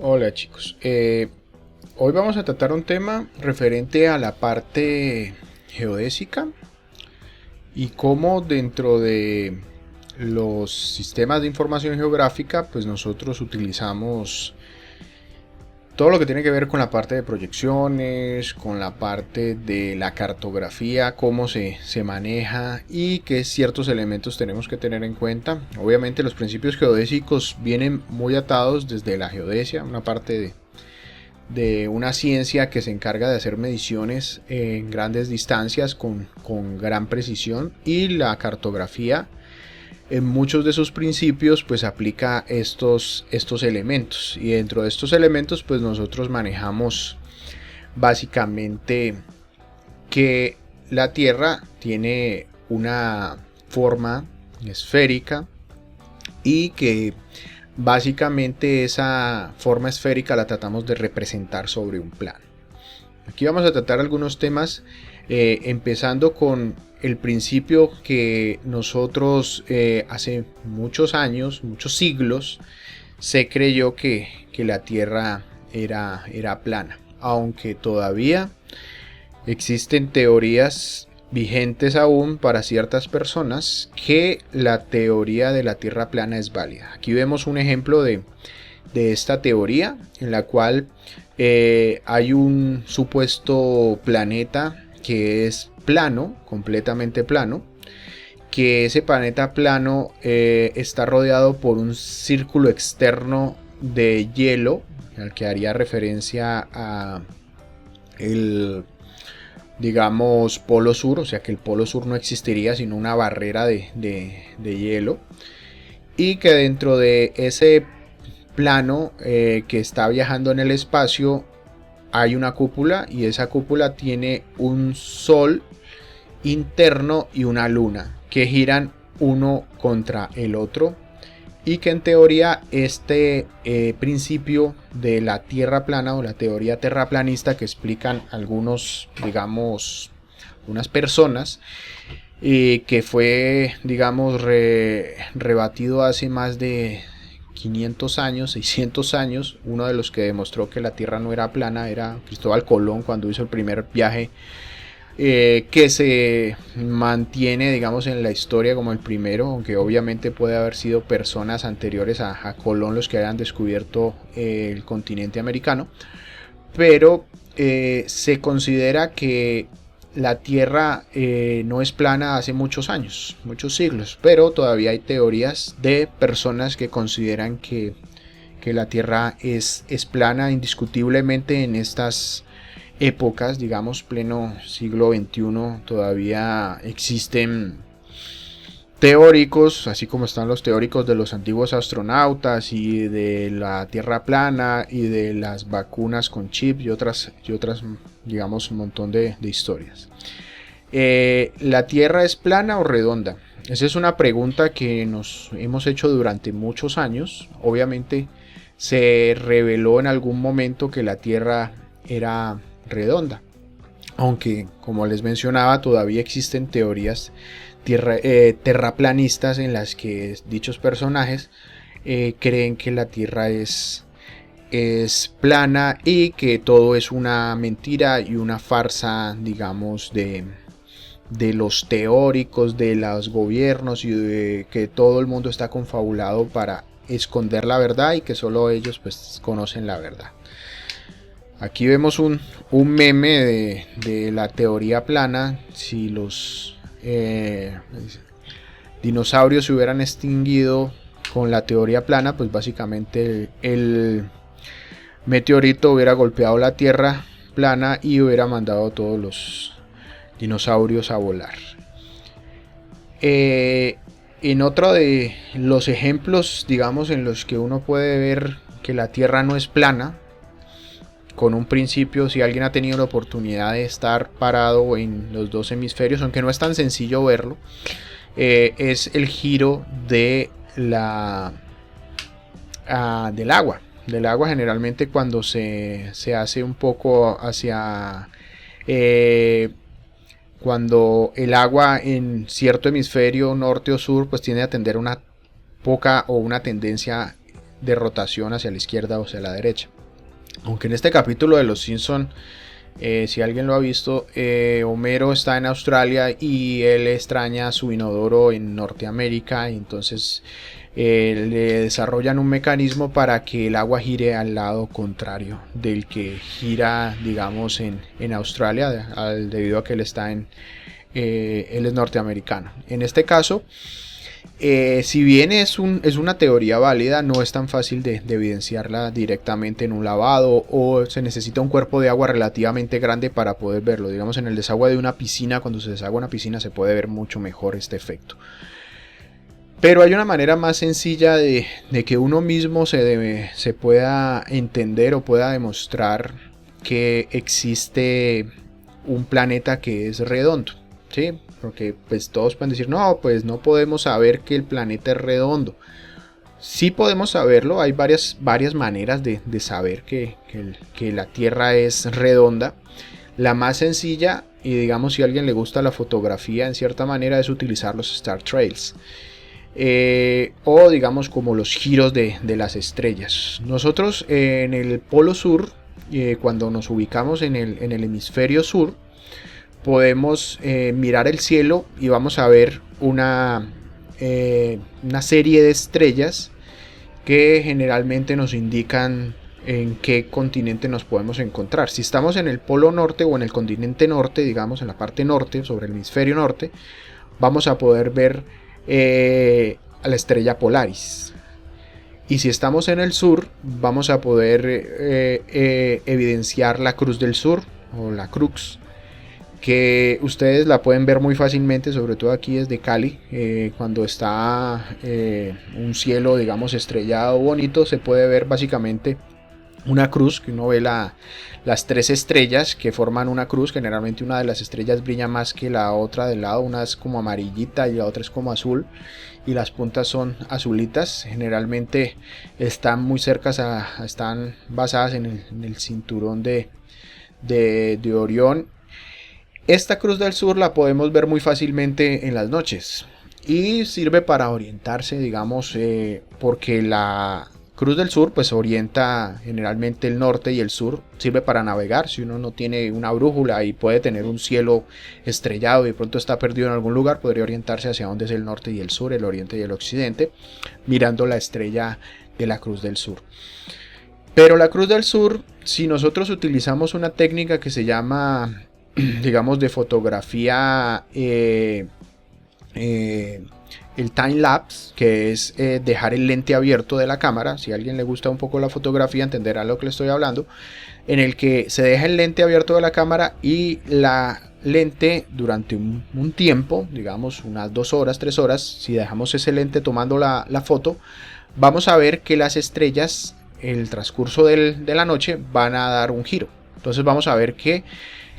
Hola chicos, hoy vamos a tratar un tema referente a la parte geodésica y cómo dentro de los sistemas de información geográfica pues nosotros utilizamos todo lo que tiene que ver con la parte de proyecciones, con la parte de la cartografía, cómo se maneja y qué ciertos elementos tenemos que tener en cuenta. Obviamente los principios geodésicos vienen muy atados desde la geodesia, una parte de una ciencia que se encarga de hacer mediciones en grandes distancias con gran precisión, y la cartografía en muchos de sus principios pues aplica estos elementos, y dentro de estos elementos pues nosotros manejamos básicamente que la Tierra tiene una forma esférica y que básicamente esa forma esférica la tratamos de representar sobre un plano. Aquí vamos a tratar algunos temas, empezando con el principio que nosotros hace muchos años, muchos siglos, se creyó que la Tierra era plana, aunque todavía existen teorías vigentes aún para ciertas personas que la teoría de la Tierra plana es válida. Aquí vemos un ejemplo de esta teoría en la cual hay un supuesto planeta que es plano, completamente plano, que ese planeta plano está rodeado por un círculo externo de hielo, al que haría referencia a el, digamos, polo sur, o sea que el polo sur no existiría sino una barrera de hielo, y que dentro de ese plano que está viajando en el espacio hay una cúpula, y esa cúpula tiene un sol interno y una luna que giran uno contra el otro, y que en teoría este principio de la tierra plana o la teoría terraplanista que explican algunos, digamos, unas personas, que fue, digamos, rebatido hace más de 500 años, 600 años. Uno de los que demostró que la Tierra no era plana era Cristóbal Colón, cuando hizo el primer viaje, que se mantiene, digamos, en la historia como el primero, aunque obviamente puede haber sido personas anteriores a Colón los que hayan descubierto el continente americano, pero se considera que la Tierra no es plana hace muchos años, muchos siglos, pero todavía hay teorías de personas que consideran que la Tierra es plana indiscutiblemente en estas épocas, digamos, pleno siglo XXI. Todavía existen teóricos, así como están los teóricos de los antiguos astronautas y de la Tierra plana y de las vacunas con chip y otras digamos, un montón de historias. ¿La Tierra es plana o redonda? Esa es una pregunta que nos hemos hecho durante muchos años. Obviamente se reveló en algún momento que la Tierra era redonda, aunque, como les mencionaba, todavía existen teorías terraplanistas en las que dichos personajes creen que la Tierra es plana y que todo es una mentira y una farsa, digamos, de los teóricos, de los gobiernos, y de que todo el mundo está confabulado para esconder la verdad y que solo ellos pues conocen la verdad. Aquí vemos un meme de la teoría plana. Si los dinosaurios se hubieran extinguido con la teoría plana, pues básicamente el meteorito hubiera golpeado la Tierra plana y hubiera mandado a todos los dinosaurios a volar. En otro de los ejemplos, digamos, en los que uno puede ver que la Tierra no es plana, con un principio, si alguien ha tenido la oportunidad de estar parado en los dos hemisferios, aunque no es tan sencillo verlo, es el giro de del agua. Del agua, generalmente cuando se hace un poco hacia cuando el agua en cierto hemisferio norte o sur pues tiende a tener una poca o una tendencia de rotación hacia la izquierda o hacia la derecha. Aunque en este capítulo de Los Simpson, si alguien lo ha visto, Homero está en Australia y él extraña su inodoro en Norteamérica, y entonces le desarrollan un mecanismo para que el agua gire al lado contrario del que gira, digamos, en Australia, debido a que él está él es norteamericano. En este caso, si bien es una teoría válida, no es tan fácil de evidenciarla directamente en un lavado, o se necesita un cuerpo de agua relativamente grande para poder verlo. Digamos, en el desagüe de una piscina, cuando se desagua una piscina, se puede ver mucho mejor este efecto. Pero hay una manera más sencilla de que uno mismo se pueda entender o pueda demostrar que existe un planeta que es redondo, ¿sí? Porque pues todos pueden decir, no, pues no podemos saber que el planeta es redondo. Sí podemos saberlo, hay varias maneras de saber que la Tierra es redonda. La más sencilla, y digamos si a alguien le gusta la fotografía en cierta manera, es utilizar los Star Trails. O digamos como los giros de las estrellas. Nosotros en el polo sur, cuando nos ubicamos en el hemisferio sur, podemos mirar el cielo y vamos a ver una serie de estrellas que generalmente nos indican en qué continente nos podemos encontrar. Si estamos en el polo norte o en el continente norte, digamos en la parte norte, sobre el hemisferio norte, vamos a poder ver a la estrella Polaris. Y si estamos en el sur, vamos a poder evidenciar la Cruz del Sur o la Crux, que ustedes la pueden ver muy fácilmente, sobre todo aquí desde Cali. Cuando está un cielo, digamos, estrellado bonito, se puede ver básicamente una cruz, que uno ve las tres estrellas que forman una cruz. Generalmente una de las estrellas brilla más que la otra del lado, una es como amarillita y la otra es como azul, y las puntas son azulitas. Generalmente están muy cercas están basadas en el cinturón de Orión. Esta Cruz del Sur la podemos ver muy fácilmente en las noches y sirve para orientarse, digamos, porque la Cruz del Sur pues orienta generalmente el norte y el sur. Sirve para navegar. Si uno no tiene una brújula y puede tener un cielo estrellado y de pronto está perdido en algún lugar, podría orientarse hacia dónde es el norte y el sur, el oriente y el occidente, mirando la estrella de la Cruz del Sur. Pero la Cruz del Sur, si nosotros utilizamos una técnica que se llama, digamos, de fotografía, el time lapse, que es dejar el lente abierto de la cámara. Si a alguien le gusta un poco la fotografía, entenderá lo que le estoy hablando, en el que se deja el lente abierto de la cámara y la lente durante un tiempo, digamos unas 2 horas, 3 horas, si dejamos ese lente tomando la foto, vamos a ver que las estrellas en el transcurso de la noche van a dar un giro. Entonces vamos a ver que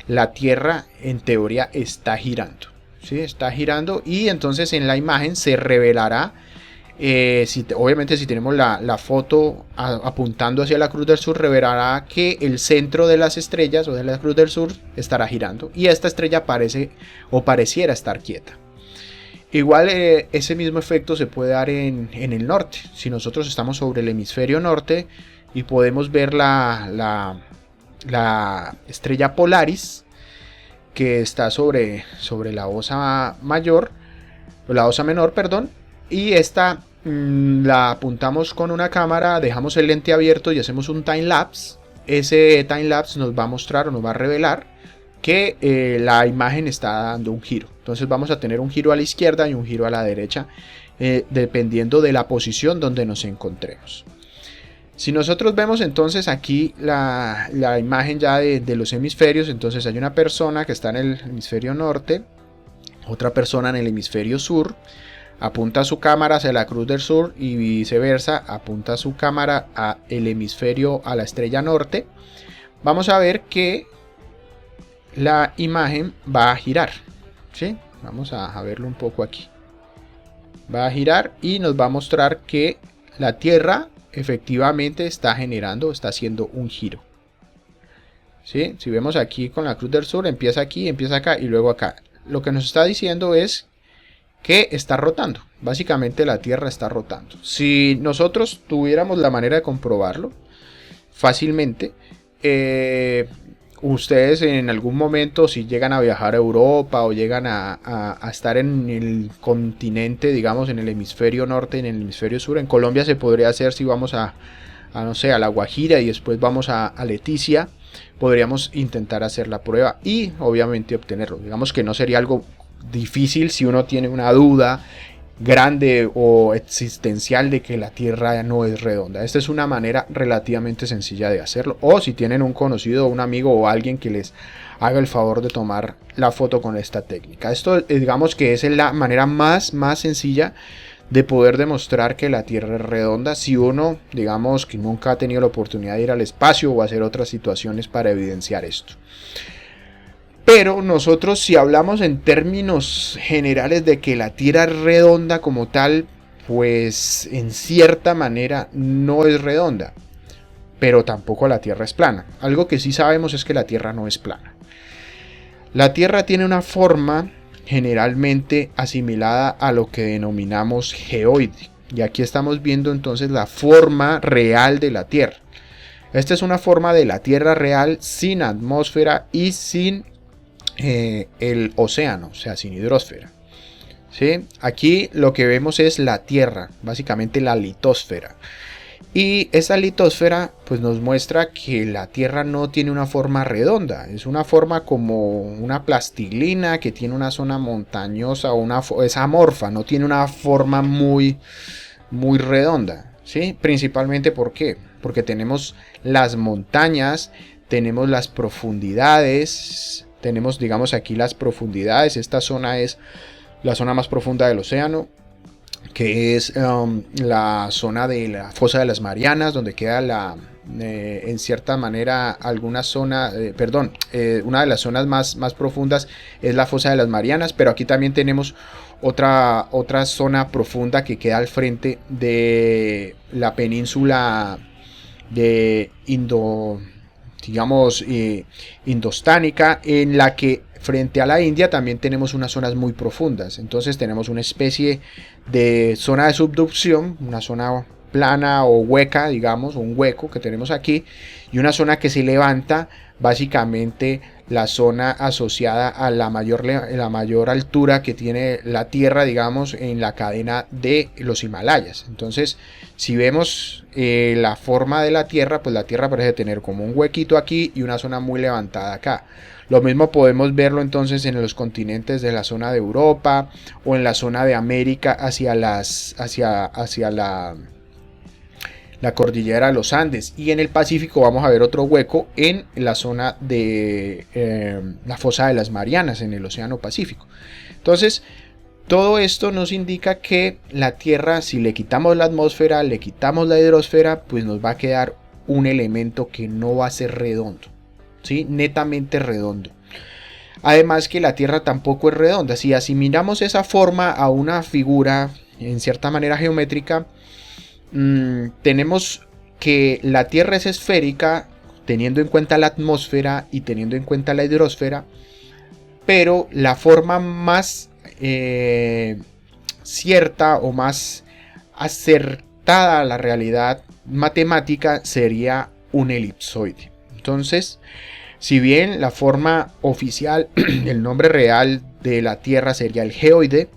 la Tierra en teoría está girando. ¿Sí? Está girando, y entonces en la imagen se revelará, obviamente si tenemos la foto apuntando hacia la Cruz del Sur, revelará que el centro de las estrellas o de la Cruz del Sur estará girando y esta estrella parece o pareciera estar quieta. Igual ese mismo efecto se puede dar en el norte. Si nosotros estamos sobre el hemisferio norte y podemos ver la estrella Polaris, que está sobre la osa mayor, o la osa menor, perdón, y esta la apuntamos con una cámara, dejamos el lente abierto y hacemos un time lapse. Ese time lapse nos va a mostrar o nos va a revelar que la imagen está dando un giro. Entonces vamos a tener un giro a la izquierda y un giro a la derecha, dependiendo de la posición donde nos encontremos. Si nosotros vemos entonces aquí la imagen ya de los hemisferios, entonces hay una persona que está en el hemisferio norte, otra persona en el hemisferio sur, apunta su cámara hacia la Cruz del Sur y viceversa, apunta su cámara a el hemisferio, a la estrella norte. Vamos a ver que la imagen va a girar, ¿sí? Vamos a verlo un poco aquí. Va a girar y nos va a mostrar que la Tierra efectivamente está haciendo un giro. ¿Sí? Si vemos aquí con la Cruz del Sur, empieza aquí, empieza acá y luego acá. Lo que nos está diciendo es que está rotando. Básicamente la Tierra está rotando. Si nosotros tuviéramos la manera de comprobarlo fácilmente, ustedes en algún momento, si llegan a viajar a Europa o llegan a estar en el continente, digamos en el hemisferio norte, en el hemisferio sur, en Colombia se podría hacer si vamos no sé, a La Guajira y después vamos a Leticia, podríamos intentar hacer la prueba y obviamente obtenerlo. Digamos que no sería algo difícil si uno tiene una duda grande o existencial de que la Tierra no es redonda. Esta es una manera relativamente sencilla de hacerlo. O si tienen un conocido, un amigo o alguien que les haga el favor de tomar la foto con esta técnica. Esto digamos que es la manera más sencilla de poder demostrar que la Tierra es redonda si uno, digamos, que nunca ha tenido la oportunidad de ir al espacio o hacer otras situaciones para evidenciar esto. Pero nosotros, si hablamos en términos generales de que la Tierra es redonda como tal, pues en cierta manera no es redonda, pero tampoco la Tierra es plana. Algo que sí sabemos es que la Tierra no es plana. La Tierra tiene una forma generalmente asimilada a lo que denominamos geoide. Y aquí estamos viendo entonces la forma real de la Tierra. Esta es una forma de la Tierra real sin atmósfera y sin el océano, o sea, sin hidrosfera. ¿Sí? Aquí lo que vemos es la Tierra, básicamente la litosfera. Y esa litosfera pues nos muestra que la Tierra no tiene una forma redonda, es una forma como una plastilina que tiene una zona montañosa o es amorfa, no tiene una forma muy redonda, ¿sí? Principalmente ¿por qué? Porque tenemos las montañas, tenemos las profundidades, tenemos digamos aquí las profundidades, esta zona es la zona más profunda del océano, que es la zona de la fosa de las Marianas, donde queda en cierta manera alguna zona, una de las zonas más profundas es la fosa de las Marianas, pero aquí también tenemos otra zona profunda que queda al frente de la península de indostánica, en la que frente a la India también tenemos unas zonas muy profundas. Entonces tenemos una especie de zona de subducción, una zona plana o hueca, digamos, un hueco que tenemos aquí, y una zona que se levanta, básicamente la zona asociada a la mayor altura que tiene la Tierra, digamos, en la cadena de los Himalayas. Entonces, si vemos la forma de la Tierra, pues la Tierra parece tener como un huequito aquí y una zona muy levantada acá. Lo mismo podemos verlo entonces en los continentes de la zona de Europa o en la zona de América hacia la cordillera de los Andes, y en el Pacífico vamos a ver otro hueco en la zona de la fosa de las Marianas en el Océano Pacífico. Entonces todo esto nos indica que la Tierra, si le quitamos la atmósfera, le quitamos la hidrosfera, pues nos va a quedar un elemento que no va a ser redondo, ¿sí? Netamente redondo. Además que la Tierra tampoco es redonda. Si asimilamos esa forma a una figura en cierta manera geométrica, tenemos que la Tierra es esférica teniendo en cuenta la atmósfera y teniendo en cuenta la hidrosfera, pero la forma más cierta o más acertada a la realidad matemática sería un elipsoide. Entonces, si bien la forma oficial, el nombre real de la Tierra sería el geoide,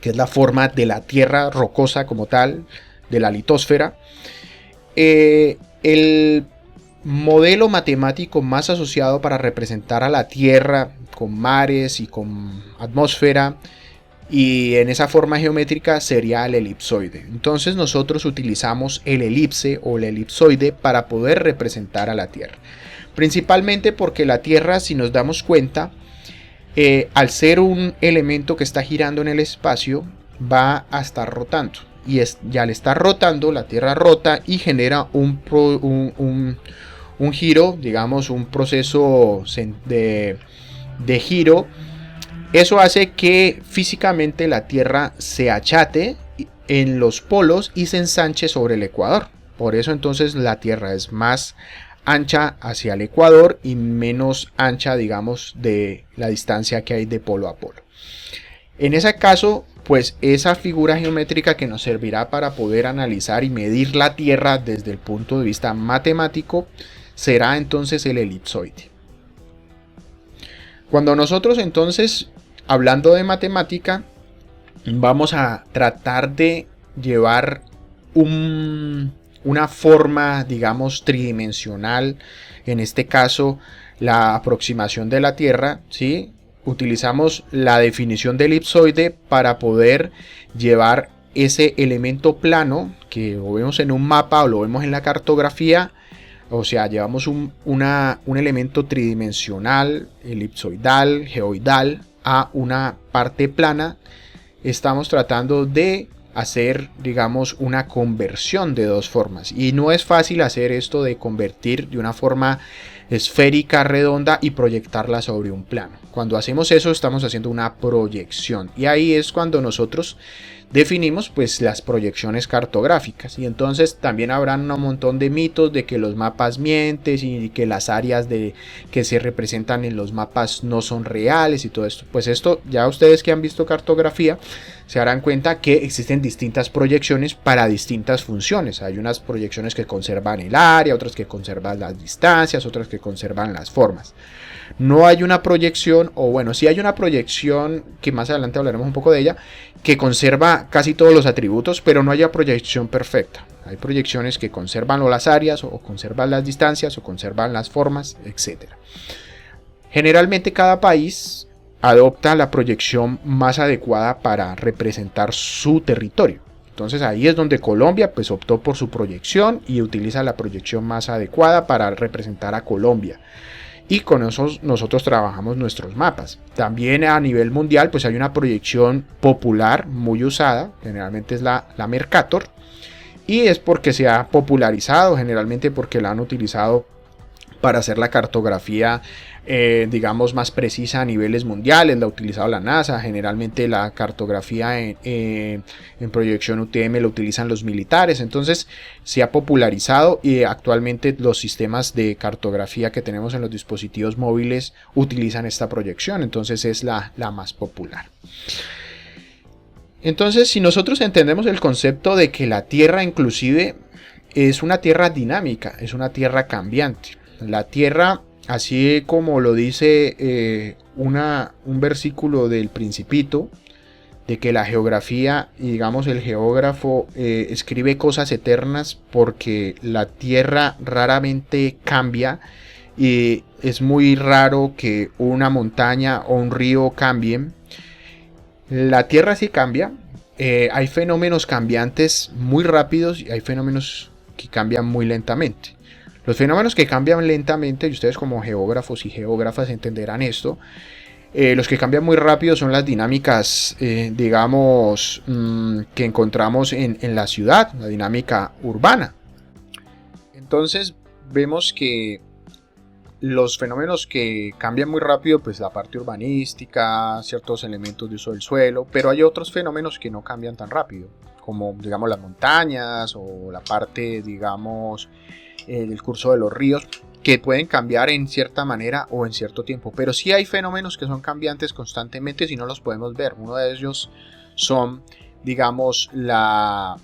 que es la forma de la Tierra rocosa como tal, de la litosfera, el modelo matemático más asociado para representar a la Tierra con mares y con atmósfera y en esa forma geométrica sería el elipsoide. Entonces nosotros utilizamos el elipse o el elipsoide para poder representar a la Tierra, principalmente porque la Tierra, si nos damos cuenta, al ser un elemento que está girando en el espacio, va a estar rotando. Y ya al estar rotando, la Tierra rota y genera un giro, digamos un proceso de giro. Eso hace que físicamente la Tierra se achate en los polos y se ensanche sobre el ecuador. Por eso entonces la Tierra es más ancha hacia el ecuador y menos ancha, digamos, de la distancia que hay de polo a polo. En ese caso, pues esa figura geométrica que nos servirá para poder analizar y medir la Tierra desde el punto de vista matemático será entonces el elipsoide. Cuando nosotros entonces, hablando de matemática, vamos a tratar de llevar una forma, digamos, tridimensional, en este caso la aproximación de la Tierra, ¿sí? Utilizamos la definición del elipsoide para poder llevar ese elemento plano que lo vemos en un mapa o lo vemos en la cartografía, o sea, llevamos un elemento tridimensional, elipsoidal, geoidal, a una parte plana. Estamos tratando de hacer, digamos, una conversión de dos formas, y no es fácil hacer esto de convertir de una forma esférica, redonda, y proyectarla sobre un plano. Cuando hacemos eso estamos haciendo una proyección, y ahí es cuando nosotros definimos pues las proyecciones cartográficas. Y entonces también habrán un montón de mitos de que los mapas mienten y que las áreas que se representan en los mapas no son reales y todo esto. Pues esto, ya ustedes que han visto cartografía se darán cuenta que existen distintas proyecciones para distintas funciones. Hay unas proyecciones que conservan el área, otras que conservan las distancias, otras que conservan las formas. No hay una proyección, o bueno, sí hay una proyección que más adelante hablaremos un poco de ella, que conserva casi todos los atributos, pero no hay una proyección perfecta. Hay proyecciones que conservan o las áreas, o conservan las distancias, o conservan las formas, etc. Generalmente cada país adopta la proyección más adecuada para representar su territorio. Entonces ahí es donde Colombia pues optó por su proyección y utiliza la proyección más adecuada para representar a Colombia. Y con eso nosotros trabajamos nuestros mapas. También a nivel mundial pues hay una proyección popular muy usada, generalmente es la Mercator, y es porque se ha popularizado, generalmente porque la han utilizado para hacer la cartografía digamos más precisa a niveles mundiales. La ha utilizado la NASA. Generalmente la cartografía en proyección UTM la utilizan los militares. Entonces se ha popularizado, y actualmente los sistemas de cartografía que tenemos en los dispositivos móviles utilizan esta proyección. Entonces es la más popular. Entonces, si nosotros entendemos el concepto de que la Tierra inclusive es una Tierra dinámica, es una Tierra cambiante. La Tierra, así como lo dice un versículo del Principito, de que la geografía, y digamos el geógrafo escribe cosas eternas porque la Tierra raramente cambia, y es muy raro que una montaña o un río cambien. La Tierra sí cambia. Hay fenómenos cambiantes muy rápidos y hay fenómenos que cambian muy lentamente. Los fenómenos que cambian lentamente, y ustedes como geógrafos y geógrafas entenderán esto, los que cambian muy rápido son las dinámicas, digamos, que encontramos en la ciudad, la dinámica urbana. Entonces vemos que los fenómenos que cambian muy rápido, pues la parte urbanística, ciertos elementos de uso del suelo, pero hay otros fenómenos que no cambian tan rápido, como digamos las montañas o la parte, digamos, del curso de los ríos, que pueden cambiar en cierta manera o en cierto tiempo. Pero sí hay fenómenos que son cambiantes constantemente si no los podemos ver. Uno de ellos son, digamos, la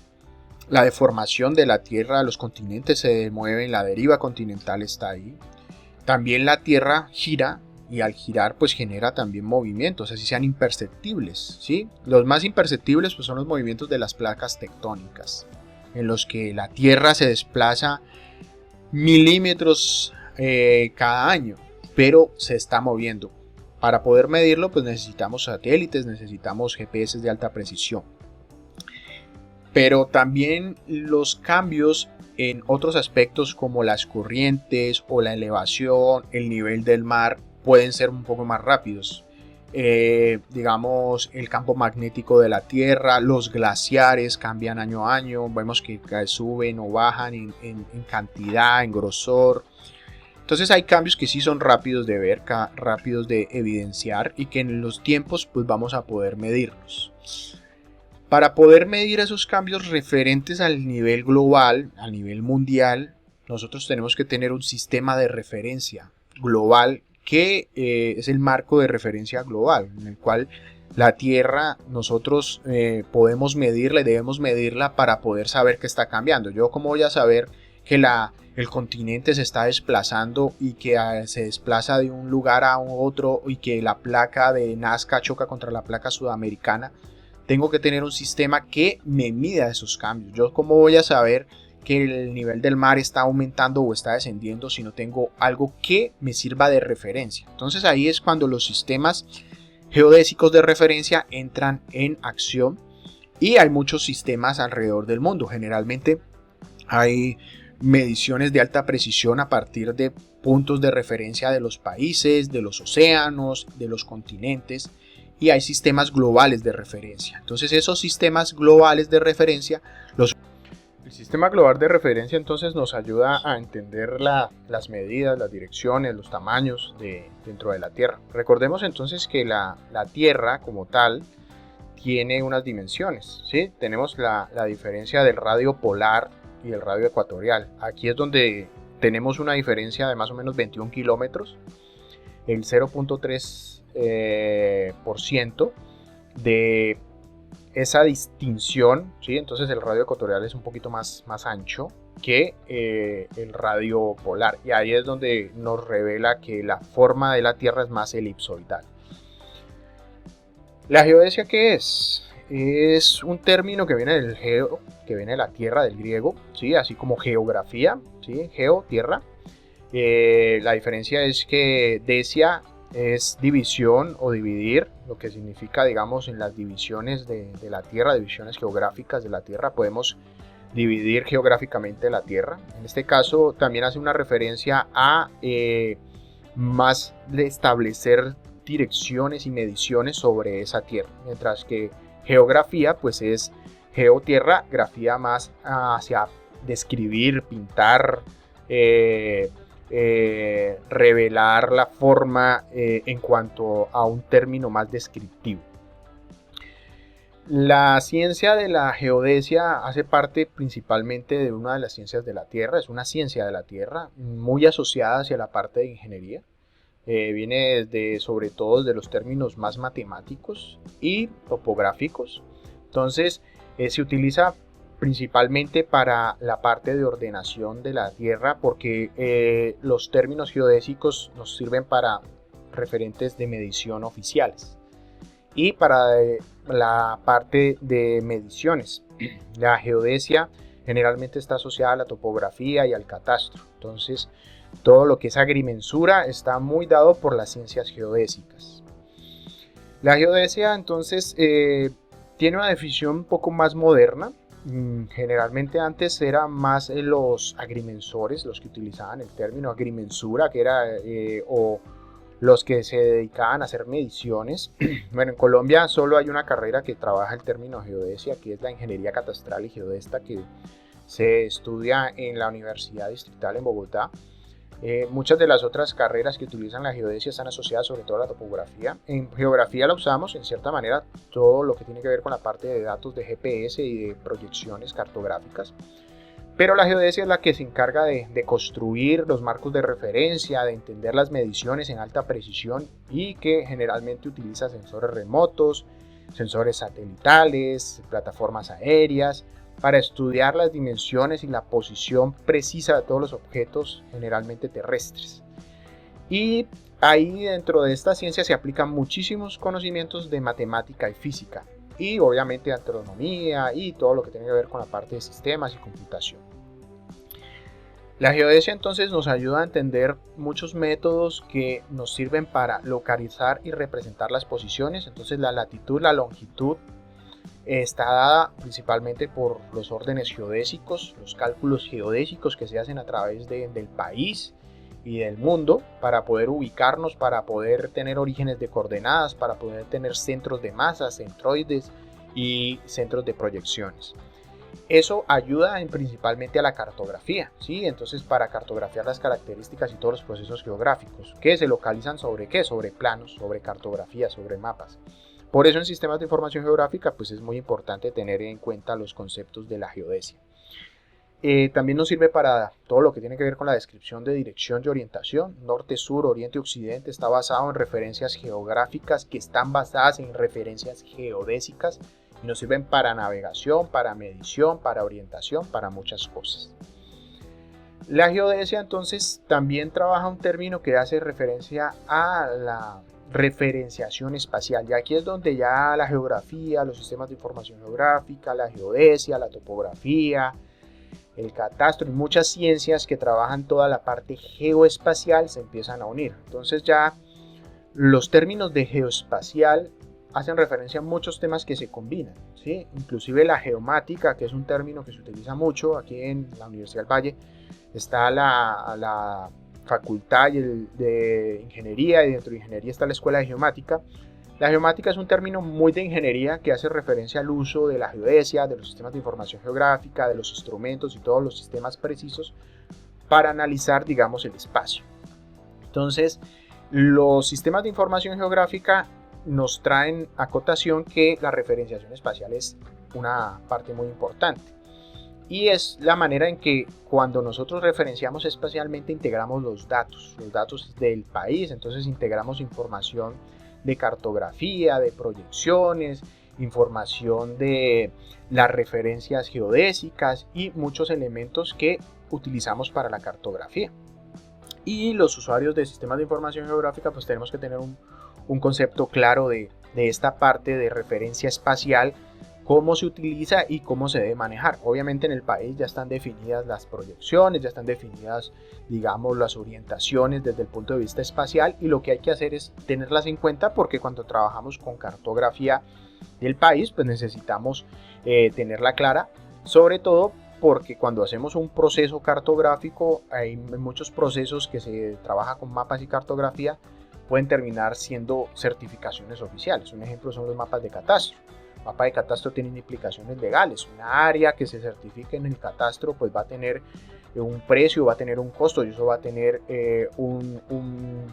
deformación de la Tierra. Los continentes se mueven, la deriva continental está ahí. También la Tierra gira, y al girar pues genera también movimientos, así sean imperceptibles, ¿sí? Los más imperceptibles pues son los movimientos de las placas tectónicas, en los que la Tierra se desplaza milímetros cada año, pero se está moviendo. Para poder medirlo pues necesitamos satélites, necesitamos GPS de alta precisión. Pero también los cambios en otros aspectos como las corrientes o la elevación, el nivel del mar, pueden ser un poco más rápidos. Digamos, el campo magnético de la Tierra, los glaciares cambian año a año, vemos que suben o bajan en cantidad, en grosor. Entonces hay cambios que sí son rápidos de ver, rápidos de evidenciar, y que en los tiempos pues vamos a poder medirlos. Para poder medir esos cambios referentes al nivel global, al nivel mundial, nosotros tenemos que tener un sistema de referencia global que es el marco de referencia global, en el cual La Tierra nosotros podemos medirla y debemos medirla para poder saber que está cambiando. Yo cómo voy a saber que el continente se está desplazando y que se desplaza de un lugar a otro y que la placa de Nazca choca contra la placa sudamericana. Tengo que tener un sistema que me mida esos cambios. Yo cómo voy a saber que el nivel del mar está aumentando o está descendiendo si no tengo algo que me sirva de referencia. Entonces ahí es cuando los sistemas geodésicos de referencia entran en acción y hay muchos sistemas alrededor del mundo. Generalmente hay mediciones de alta precisión a partir de puntos de referencia de los países, de los océanos, de los continentes, y hay sistemas globales de referencia. Entonces esos sistemas globales de referencia, el sistema global de referencia entonces nos ayuda a entender las medidas, las direcciones, los tamaños dentro de la Tierra. Recordemos entonces que la Tierra como tal tiene unas dimensiones, ¿sí? Tenemos la diferencia del radio polar y el radio ecuatorial. Aquí es donde tenemos una diferencia de más o menos 21 kilómetros, el 0.3% de esa distinción, ¿sí? Entonces el radio ecuatorial es un poquito más ancho que el radio polar, y ahí es donde nos revela que la forma de la Tierra es más elipsoidal. ¿La geodesia qué es? Es un término que viene del geo, que viene de la tierra, del griego, ¿sí? Así como geografía, ¿sí? Geo, tierra. La diferencia es que desia es división o dividir, lo que significa, digamos, en las divisiones de la Tierra, divisiones geográficas de la Tierra, podemos dividir geográficamente la Tierra. En este caso también hace una referencia a más de establecer direcciones y mediciones sobre esa Tierra, mientras que geografía pues es geotierra, grafía más hacia describir, pintar, revelar la forma en cuanto a un término más descriptivo. La ciencia de la geodesia hace parte principalmente de una de las ciencias de la Tierra, es una ciencia de la Tierra muy asociada hacia la parte de ingeniería. Viene sobre todo de los términos más matemáticos y topográficos. Entonces se utiliza principalmente para la parte de ordenación de la Tierra, porque los términos geodésicos nos sirven para referentes de medición oficiales y para la parte de mediciones. La geodesia generalmente está asociada a la topografía y al catastro. Entonces todo lo que es agrimensura está muy dado por las ciencias geodésicas. La geodesia entonces tiene una definición un poco más moderna. Generalmente antes eran más los agrimensores los que utilizaban el término agrimensura, que era o los que se dedicaban a hacer mediciones. Bueno, en Colombia solo hay una carrera que trabaja el término geodesia, que es la ingeniería catastral y geodesta, que se estudia en la Universidad Distrital en Bogotá. Muchas de las otras carreras que utilizan la geodesia están asociadas sobre todo a la topografía. En geografía la usamos en cierta manera todo lo que tiene que ver con la parte de datos de GPS y de proyecciones cartográficas, pero la geodesia es la que se encarga de construir los marcos de referencia, de entender las mediciones en alta precisión, y que generalmente utiliza sensores remotos, sensores satelitales, plataformas aéreas, para estudiar las dimensiones y la posición precisa de todos los objetos, generalmente terrestres. Y ahí dentro de esta ciencia se aplican muchísimos conocimientos de matemática y física, y obviamente astronomía y todo lo que tiene que ver con la parte de sistemas y computación. La geodesia entonces nos ayuda a entender muchos métodos que nos sirven para localizar y representar las posiciones. Entonces la latitud, la longitud está dada principalmente por los órdenes geodésicos, los cálculos geodésicos que se hacen a través del país y del mundo para poder ubicarnos, para poder tener orígenes de coordenadas, para poder tener centros de masas, centroides y centros de proyecciones. Eso ayuda principalmente a la cartografía, ¿sí? Entonces, para cartografiar las características y todos los procesos geográficos que se localizan sobre qué, sobre planos, sobre cartografía, sobre mapas. Por eso en sistemas de información geográfica pues es muy importante tener en cuenta los conceptos de la geodesia. También nos sirve para todo lo que tiene que ver con la descripción de dirección y orientación. Norte, sur, oriente, occidente. Está basado en referencias geográficas que están basadas en referencias geodésicas y nos sirven para navegación, para medición, para orientación, para muchas cosas. La geodesia entonces también trabaja un término que hace referencia a la referenciación espacial, y aquí es donde ya la geografía, los sistemas de información geográfica, la geodesia, la topografía, el catastro y muchas ciencias que trabajan toda la parte geoespacial se empiezan a unir. Entonces ya los términos de geoespacial hacen referencia a muchos temas que se combinan, ¿sí? Inclusive la geomática, que es un término que se utiliza mucho aquí en la Universidad del Valle. Está la facultad de ingeniería, y dentro de ingeniería está la escuela de geomática. La geomática es un término muy de ingeniería que hace referencia al uso de la geodesia, de los sistemas de información geográfica, de los instrumentos y todos los sistemas precisos para analizar, digamos, el espacio. Entonces, los sistemas de información geográfica nos traen a cotación que la referenciación espacial es una parte muy importante. Y es la manera en que cuando nosotros referenciamos espacialmente integramos los datos del país. Entonces integramos información de cartografía, de proyecciones, información de las referencias geodésicas y muchos elementos que utilizamos para la cartografía. Y los usuarios de sistemas de información geográfica pues tenemos que tener un concepto claro de esta parte de referencia espacial, cómo se utiliza y cómo se debe manejar. Obviamente en el país ya están definidas las proyecciones, ya están definidas, digamos, las orientaciones desde el punto de vista espacial, y lo que hay que hacer es tenerlas en cuenta, porque cuando trabajamos con cartografía del país pues necesitamos tenerla clara, sobre todo porque cuando hacemos un proceso cartográfico hay muchos procesos que se trabaja con mapas y cartografía pueden terminar siendo certificaciones oficiales. Un ejemplo son los mapas de catastro. El mapa de catastro tiene implicaciones legales. Una área que se certifique en el catastro pues va a tener un precio, va a tener un costo, y eso va a tener un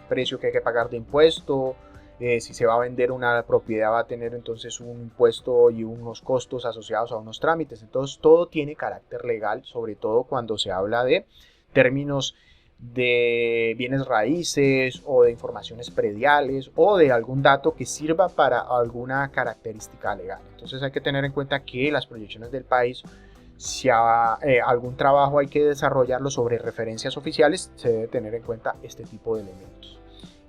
precio que hay que pagar de impuesto. Si se va a vender una propiedad va a tener entonces un impuesto y unos costos asociados a unos trámites. Entonces todo tiene carácter legal, sobre todo cuando se habla de términos de bienes raíces o de informaciones prediales o de algún dato que sirva para alguna característica legal. Entonces hay que tener en cuenta que las proyecciones del país, si algún trabajo hay que desarrollarlo sobre referencias oficiales, se debe tener en cuenta este tipo de elementos.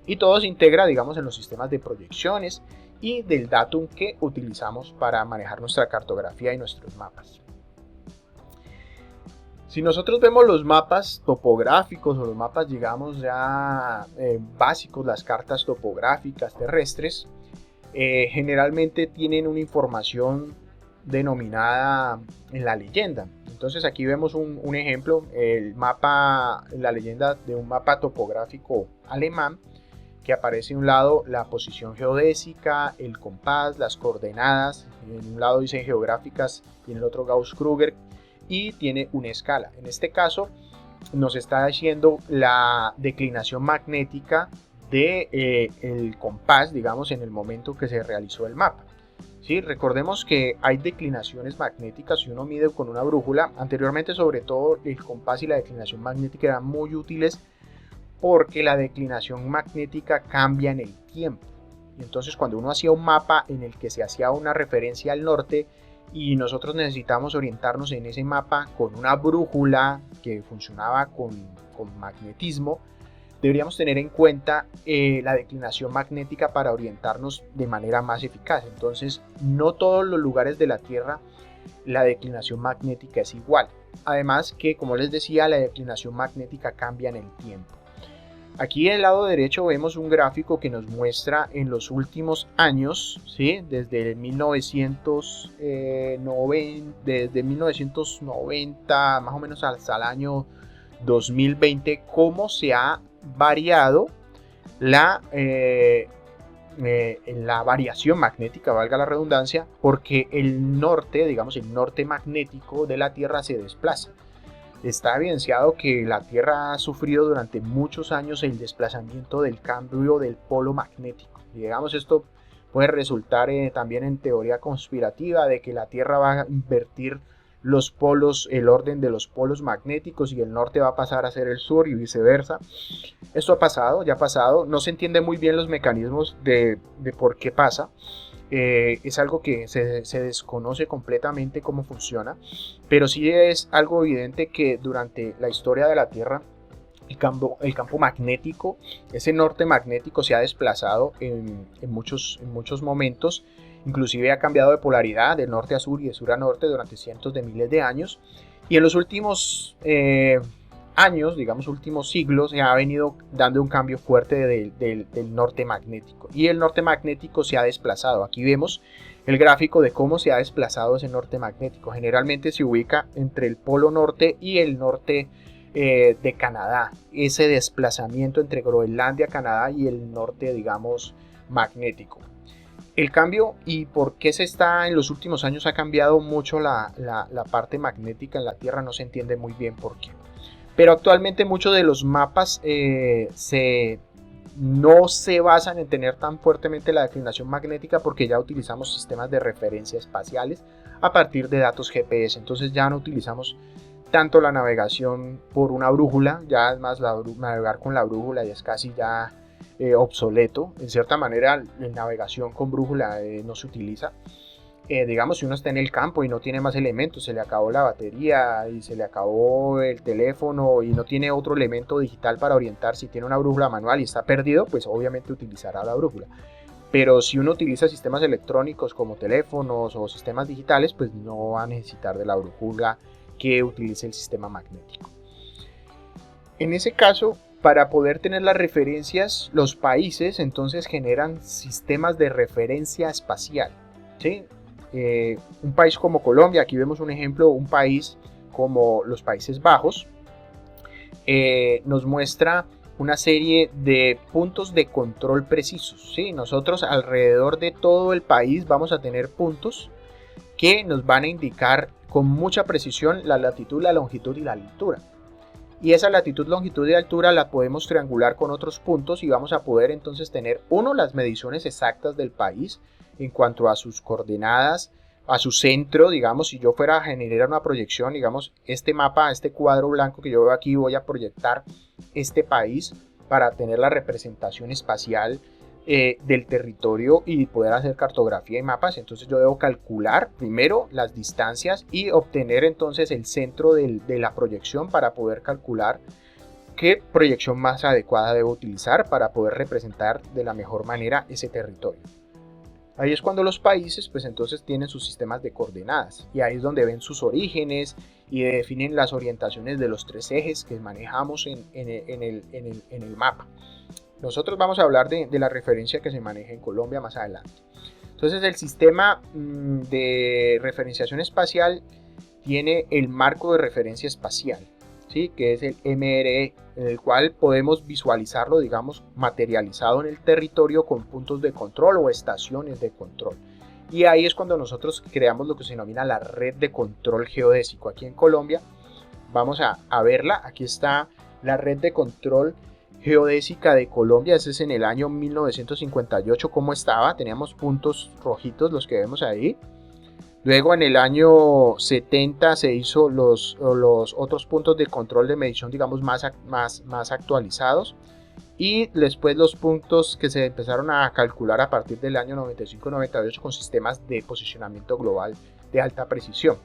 Y todo se integra, digamos, en los sistemas de proyecciones y del datum que utilizamos para manejar nuestra cartografía y nuestros mapas. Si nosotros vemos los mapas topográficos o los mapas, digamos, ya básicos, las cartas topográficas terrestres, generalmente tienen una información denominada en la leyenda. Entonces aquí vemos un ejemplo, la leyenda de un mapa topográfico alemán, que aparece en un lado la posición geodésica, el compás, las coordenadas. En un lado dice geográficas y en el otro Gauss-Krüger, y tiene una escala. En este caso nos está diciendo la declinación magnética del compás, digamos, en el momento que se realizó el mapa. ¿Sí? Recordemos que hay declinaciones magnéticas si uno mide con una brújula. Anteriormente, sobre todo, el compás y la declinación magnética eran muy útiles porque la declinación magnética cambia en el tiempo. Y entonces cuando uno hacía un mapa en el que se hacía una referencia al norte y nosotros necesitamos orientarnos en ese mapa con una brújula que funcionaba con magnetismo, deberíamos tener en cuenta la declinación magnética para orientarnos de manera más eficaz. Entonces, no todos los lugares de la Tierra la declinación magnética es igual. Además que, como les decía, la declinación magnética cambia en el tiempo. Aquí en el lado derecho vemos un gráfico que nos muestra en los últimos años, ¿sí? Desde 1990 más o menos hasta el año 2020, cómo se ha variado la variación magnética, valga la redundancia, porque el norte, digamos el norte magnético de la Tierra se desplaza. Está evidenciado que la Tierra ha sufrido durante muchos años el desplazamiento del cambio del polo magnético. Y digamos, esto puede resultar también en teoría conspirativa de que la Tierra va a invertir los polos, el orden de los polos magnéticos, y el norte va a pasar a ser el sur y viceversa. Esto ha pasado, ya ha pasado, no se entiende muy bien los mecanismos de por qué pasa. Es algo que se desconoce completamente cómo funciona, pero sí es algo evidente que durante la historia de la Tierra el campo magnético, ese norte magnético se ha desplazado en muchos momentos, inclusive ha cambiado de polaridad de norte a sur y de sur a norte durante cientos de miles de años, y en los últimos años, digamos últimos siglos, se ha venido dando un cambio fuerte del norte magnético, y el norte magnético se ha desplazado. Aquí vemos el gráfico de cómo se ha desplazado ese norte magnético. Generalmente se ubica entre el polo norte y el norte de Canadá, ese desplazamiento entre Groenlandia, Canadá y el norte, digamos, magnético. El cambio y por qué en los últimos años ha cambiado mucho la parte magnética en la Tierra no se entiende muy bien por qué. Pero actualmente muchos de los mapas no se basan en tener tan fuertemente la declinación magnética, porque ya utilizamos sistemas de referencia espaciales a partir de datos GPS. Entonces ya no utilizamos tanto la navegación por una brújula, ya es más navegar con la brújula y es casi ya obsoleto. En cierta manera la navegación con brújula no se utiliza. Digamos, si uno está en el campo y no tiene más elementos, se le acabó la batería y se le acabó el teléfono y no tiene otro elemento digital para orientar, si tiene una brújula manual y está perdido, pues obviamente utilizará la brújula. Pero si uno utiliza sistemas electrónicos como teléfonos o sistemas digitales, pues no va a necesitar de la brújula que utilice el sistema magnético. En ese caso, para poder tener las referencias, los países entonces generan sistemas de referencia espacial, ¿sí? Un país como Colombia, aquí vemos un ejemplo, un país como los Países Bajos, nos muestra una serie de puntos de control precisos, ¿sí? Nosotros alrededor de todo el país vamos a tener puntos que nos van a indicar con mucha precisión la latitud, la longitud y la altura. Y esa latitud, longitud y altura la podemos triangular con otros puntos y vamos a poder entonces tener, las mediciones exactas del país en cuanto a sus coordenadas, a su centro. Digamos, si yo fuera a generar una proyección, digamos, este mapa, este cuadro blanco que yo veo aquí, voy a proyectar este país para tener la representación espacial del territorio y poder hacer cartografía y mapas. Entonces yo debo calcular primero las distancias y obtener entonces el centro de la proyección para poder calcular qué proyección más adecuada debo utilizar para poder representar de la mejor manera ese territorio. Ahí es cuando los países pues entonces tienen sus sistemas de coordenadas, y ahí es donde ven sus orígenes y definen las orientaciones de los tres ejes que manejamos en el mapa. Nosotros vamos a hablar de la referencia que se maneja en Colombia más adelante. Entonces el sistema de referenciación espacial tiene el marco de referencia espacial, ¿sí? Que es el MRE, en el cual podemos visualizarlo, digamos, materializado en el territorio con puntos de control o estaciones de control. Y ahí es cuando nosotros creamos lo que se denomina la red de control geodésico. Aquí en Colombia vamos a verla. Aquí está la red de control geodésica de Colombia. Ese es en el año 1958 como estaba. Teníamos puntos rojitos, los que vemos ahí. Luego en el año 70 se hizo los otros puntos de control de medición, digamos, más actualizados. Y después los puntos que se empezaron a calcular a partir del año 95-98 con sistemas de posicionamiento global de alta precisión.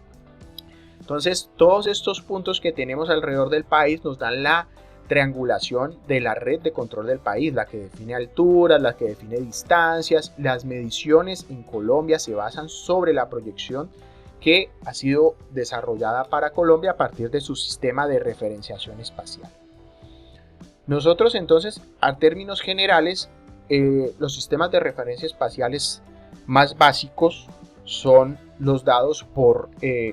Entonces todos estos puntos que tenemos alrededor del país nos dan la triangulación de la red de control del país, la que define alturas, la que define distancias. Las mediciones en Colombia se basan sobre la proyección que ha sido desarrollada para Colombia a partir de su sistema de referenciación espacial. Nosotros entonces, a términos generales, los sistemas de referencia espaciales más básicos son los dados por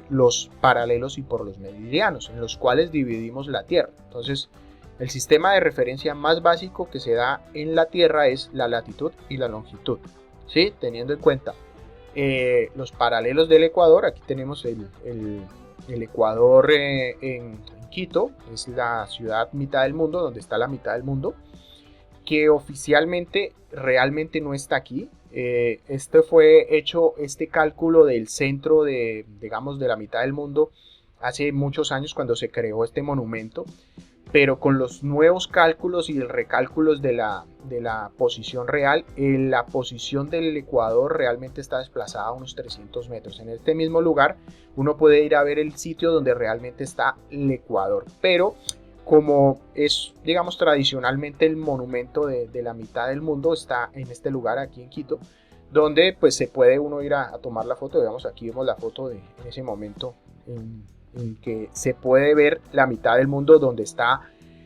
los paralelos y por los meridianos, en los cuales dividimos la Tierra. Entonces, el sistema de referencia más básico que se da en la Tierra es la latitud y la longitud, ¿sí? Teniendo en cuenta los paralelos del Ecuador. Aquí tenemos el Ecuador en Quito, es la ciudad mitad del mundo, donde está la mitad del mundo, que oficialmente realmente no está aquí. Este cálculo del centro de, digamos, de la mitad del mundo hace muchos años cuando se creó este monumento, pero con los nuevos cálculos y el recálculos de la posición real, la posición del Ecuador realmente está desplazada a unos 300 metros. En este mismo lugar uno puede ir a ver el sitio donde realmente está el Ecuador, pero como es, digamos, tradicionalmente el monumento de la mitad del mundo, está en este lugar aquí en Quito, donde pues se puede uno ir a tomar la foto. Digamos, aquí vemos la foto de en ese momento en que se puede ver la mitad del mundo donde está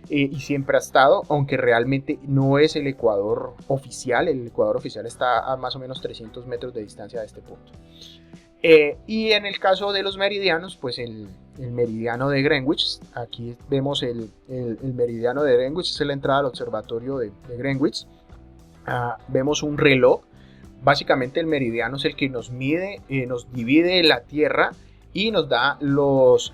y siempre ha estado, aunque realmente no es el Ecuador oficial. El Ecuador oficial está a más o menos 300 metros de distancia de este punto. Y en el caso de los meridianos, pues el meridiano de Greenwich, aquí vemos el meridiano de Greenwich, es la entrada al observatorio de Greenwich. Vemos un reloj. Básicamente el meridiano es el que nos mide, nos divide la Tierra y nos da los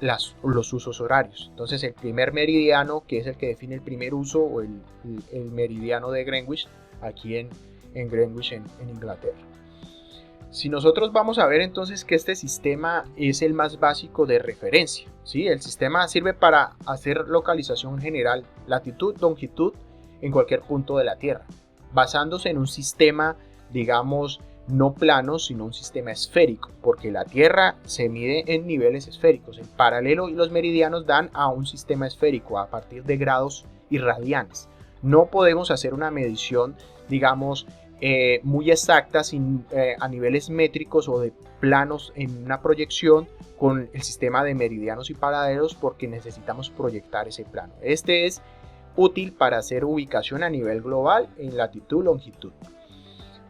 usos horarios. Entonces el primer meridiano, que es el que define el primer uso, o el meridiano de Greenwich, aquí en Greenwich, en Inglaterra. Si nosotros vamos a ver entonces que este sistema es el más básico de referencia, ¿sí? El sistema sirve para hacer localización general, latitud, longitud en cualquier punto de la Tierra, basándose en un sistema, digamos, no plano, sino un sistema esférico, porque la Tierra se mide en niveles esféricos. El paralelo y los meridianos dan a un sistema esférico a partir de grados y radianes. No podemos hacer una medición, digamos, muy exacta a niveles métricos o de planos en una proyección con el sistema de meridianos y paralelos, porque necesitamos proyectar ese plano. Este es útil para hacer ubicación a nivel global en latitud, longitud.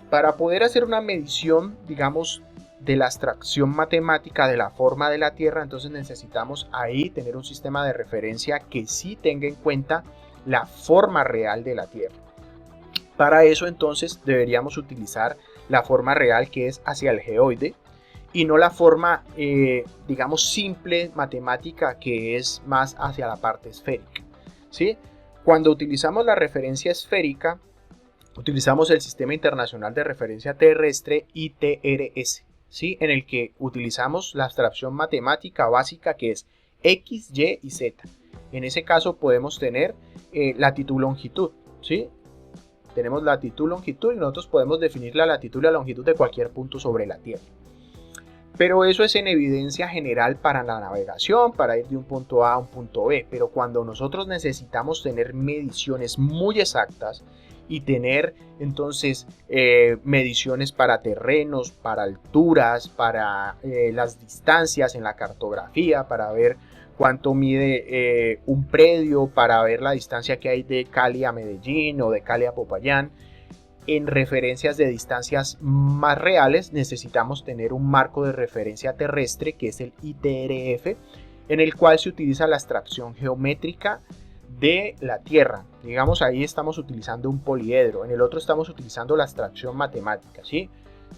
Para poder hacer una medición, digamos, de la abstracción matemática de la forma de la Tierra, entonces necesitamos ahí tener un sistema de referencia que sí tenga en cuenta la forma real de la Tierra. Para eso entonces deberíamos utilizar la forma real, que es hacia el geoide, y no la forma, digamos, simple matemática, que es más hacia la parte esférica, ¿sí? Cuando utilizamos la referencia esférica, utilizamos el Sistema Internacional de Referencia Terrestre, ITRS, ¿sí? En el que utilizamos la abstracción matemática básica, que es X, Y y Z. En ese caso podemos tener latitud, longitud, ¿sí? Tenemos latitud, longitud, y nosotros podemos definir la latitud y la longitud de cualquier punto sobre la Tierra. Pero eso es en evidencia general para la navegación, para ir de un punto A a un punto B. Pero cuando nosotros necesitamos tener mediciones muy exactas y tener entonces mediciones para terrenos, para alturas, para las distancias en la cartografía, para ver cuánto mide un predio, para ver la distancia que hay de Cali a Medellín o de Cali a Popayán, en referencias de distancias más reales necesitamos tener un marco de referencia terrestre, que es el ITRF, en el cual se utiliza la abstracción geométrica de la Tierra. Digamos, ahí estamos utilizando un poliedro, en el otro estamos utilizando la abstracción matemática, ¿sí?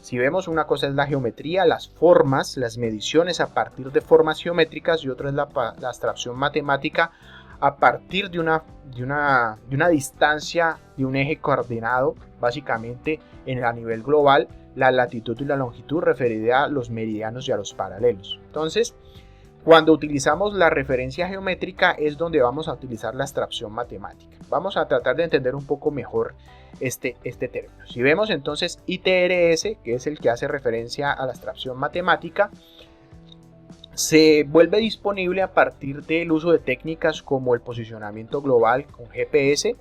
Si vemos, una cosa es la geometría, las formas, las mediciones a partir de formas geométricas, y otra es la abstracción matemática a partir de una distancia, de un eje coordenado, básicamente a nivel global, la latitud y la longitud referida a los meridianos y a los paralelos. Entonces, cuando utilizamos la referencia geométrica es donde vamos a utilizar la abstracción matemática. Vamos a tratar de entender un poco mejor este término. Si vemos entonces ITRS, que es el que hace referencia a la abstracción matemática, se vuelve disponible a partir del uso de técnicas como el posicionamiento global con GPS,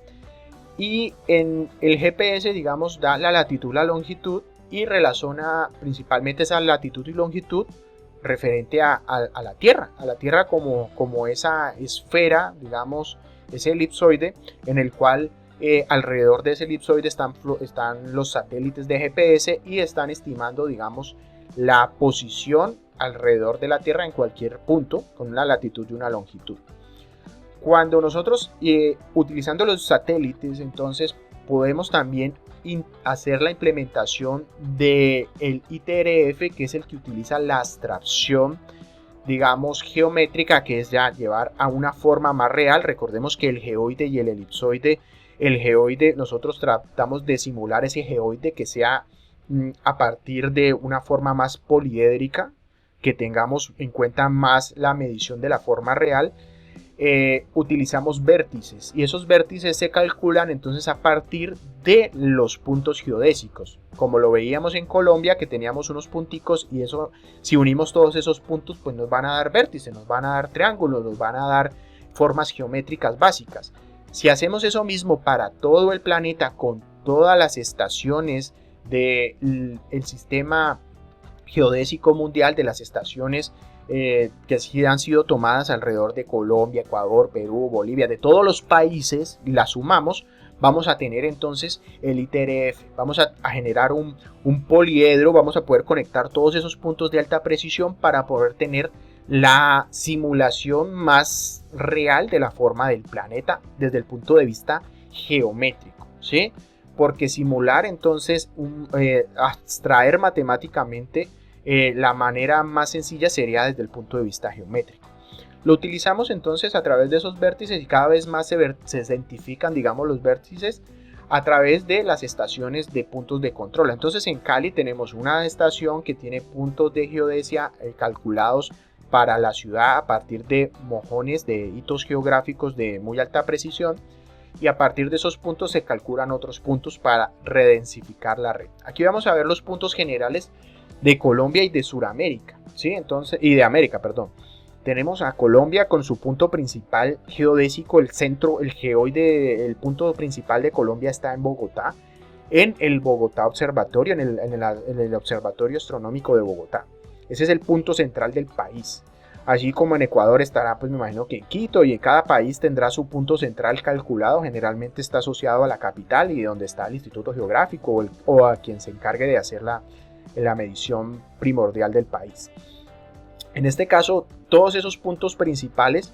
y en el GPS, digamos, da la latitud, la longitud, y relaciona principalmente esa latitud y longitud referente a la Tierra como esa esfera, digamos, ese elipsoide, en el cual alrededor de ese elipsoide están los satélites de GPS y están estimando, digamos, la posición alrededor de la Tierra en cualquier punto con una latitud y una longitud. Cuando nosotros utilizando los satélites, entonces podemos también hacer la implementación del ITRF, que es el que utiliza la abstracción, digamos, geométrica, que es ya llevar a una forma más real. Recordemos que el geoide y el elipsoide, el geoide nosotros tratamos de simular ese geoide que sea a partir de una forma más poliédrica, que tengamos en cuenta más la medición de la forma real, utilizamos vértices, y esos vértices se calculan entonces a partir de los puntos geodésicos, como lo veíamos en Colombia, que teníamos unos punticos, y eso, si unimos todos esos puntos, pues nos van a dar vértices, nos van a dar triángulos, nos van a dar formas geométricas básicas. Si hacemos eso mismo para todo el planeta, con todas las estaciones del sistema geodésico mundial, de las estaciones que sí han sido tomadas alrededor de Colombia, Ecuador, Perú, Bolivia, de todos los países, las sumamos, vamos a tener entonces el ITRF, vamos a generar un poliedro, vamos a poder conectar todos esos puntos de alta precisión para poder tener la simulación más real de la forma del planeta desde el punto de vista geométrico, ¿sí? Porque simular entonces, abstraer matemáticamente, la manera más sencilla sería desde el punto de vista geométrico. Lo utilizamos entonces a través de esos vértices, y cada vez más se identifican, digamos, los vértices a través de las estaciones de puntos de control. Entonces en Cali tenemos una estación que tiene puntos de geodesia calculados para la ciudad a partir de mojones de hitos geográficos de muy alta precisión, y a partir de esos puntos se calculan otros puntos para redensificar la red. Aquí vamos a ver los puntos generales de Colombia y de Sudamérica, ¿sí? Entonces, y de América, perdón. Tenemos a Colombia con su punto principal geodésico, el centro, el geoide, el punto principal de Colombia está en Bogotá, en el Bogotá Observatorio, en el Observatorio Astronómico de Bogotá. Ese es el punto central del país. Allí como en Ecuador estará, pues me imagino que en Quito, y en cada país tendrá su punto central calculado. Generalmente está asociado a la capital y donde está el Instituto Geográfico o a quien se encargue de hacer la medición primordial del país. En este caso, todos esos puntos principales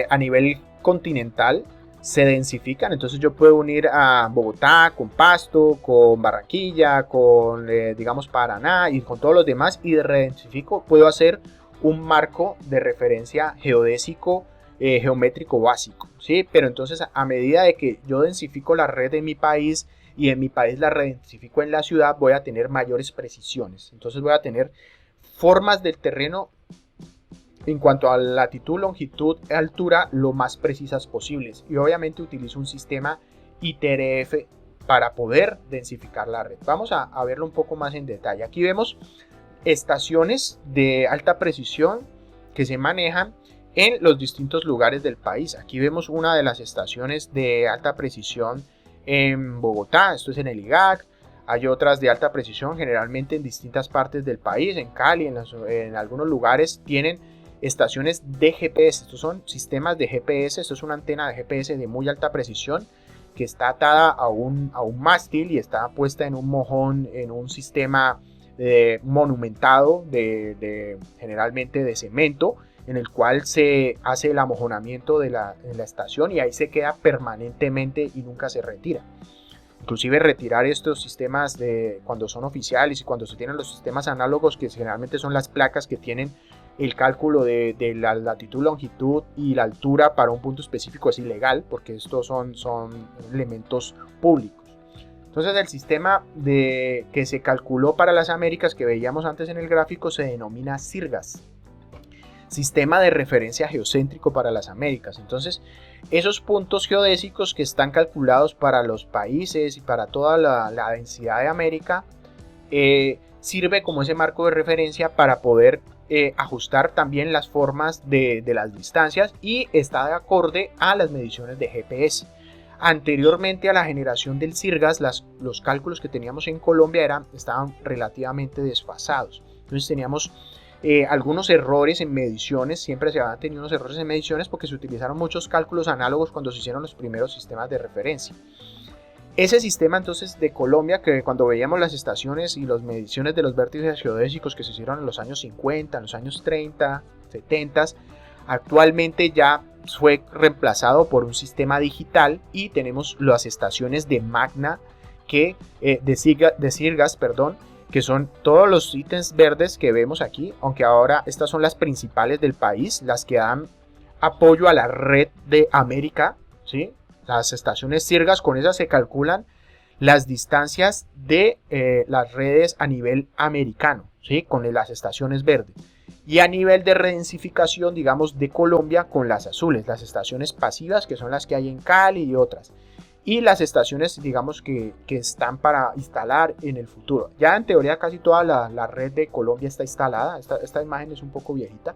a nivel continental se densifican. Entonces yo puedo unir a Bogotá con Pasto, con Barranquilla, con digamos Paraná y con todos los demás, y de redensifico puedo hacer un marco de referencia geodésico geométrico básico, ¿sí? Pero entonces a medida de que yo densifico la red de mi país, y en mi país la redensifico en la ciudad, voy a tener mayores precisiones. Entonces voy a tener formas del terreno en cuanto a latitud, longitud, altura, lo más precisas posibles. Y obviamente utilizo un sistema ITRF para poder densificar la red. Vamos a verlo un poco más en detalle. Aquí vemos estaciones de alta precisión que se manejan en los distintos lugares del país. Aquí vemos una de las estaciones de alta precisión en Bogotá, esto es en el IGAC. Hay otras de alta precisión generalmente en distintas partes del país, en Cali, en algunos lugares tienen estaciones de GPS. Estos son sistemas de GPS, esto es una antena de GPS de muy alta precisión que está atada a un mástil y está puesta en un mojón, en un sistema monumentado generalmente de cemento, en el cual se hace el amojonamiento en la estación, y ahí se queda permanentemente y nunca se retira. Inclusive retirar estos sistemas cuando son oficiales y cuando se tienen los sistemas análogos, que generalmente son las placas que tienen el cálculo de la latitud, longitud y la altura para un punto específico, es ilegal, porque estos son elementos públicos. Entonces el sistema que se calculó para las Américas, que veíamos antes en el gráfico, se denomina SIRGAS, Sistema de Referencia Geocéntrico para las Américas. Entonces esos puntos geodésicos que están calculados para los países y para toda la densidad de América, sirve como ese marco de referencia para poder ajustar también las formas de las distancias, y está de acorde a las mediciones de GPS. Anteriormente a la generación del SIRGAS, los cálculos que teníamos en Colombia estaban relativamente desfasados. Entonces teníamos algunos errores en mediciones, siempre se habían tenido unos errores en mediciones porque se utilizaron muchos cálculos análogos cuando se hicieron los primeros sistemas de referencia. Ese sistema entonces de Colombia, que cuando veíamos las estaciones y las mediciones de los vértices geodésicos que se hicieron en los años 50, en los años 30, 70, actualmente ya fue reemplazado por un sistema digital, y tenemos las estaciones de Magna, de SIRGAS, que son todos los ítems verdes que vemos aquí, aunque ahora estas son las principales del país, las que dan apoyo a la red de América, ¿sí? Las estaciones SIRGAS, con esas se calculan las distancias de las redes a nivel americano, ¿sí? Con las estaciones verdes. Y a nivel de redensificación, digamos, de Colombia con las azules, las estaciones pasivas, que son las que hay en Cali y otras. Y las estaciones, digamos, que están para instalar en el futuro. Ya en teoría casi toda la red de Colombia está instalada. Esta imagen es un poco viejita.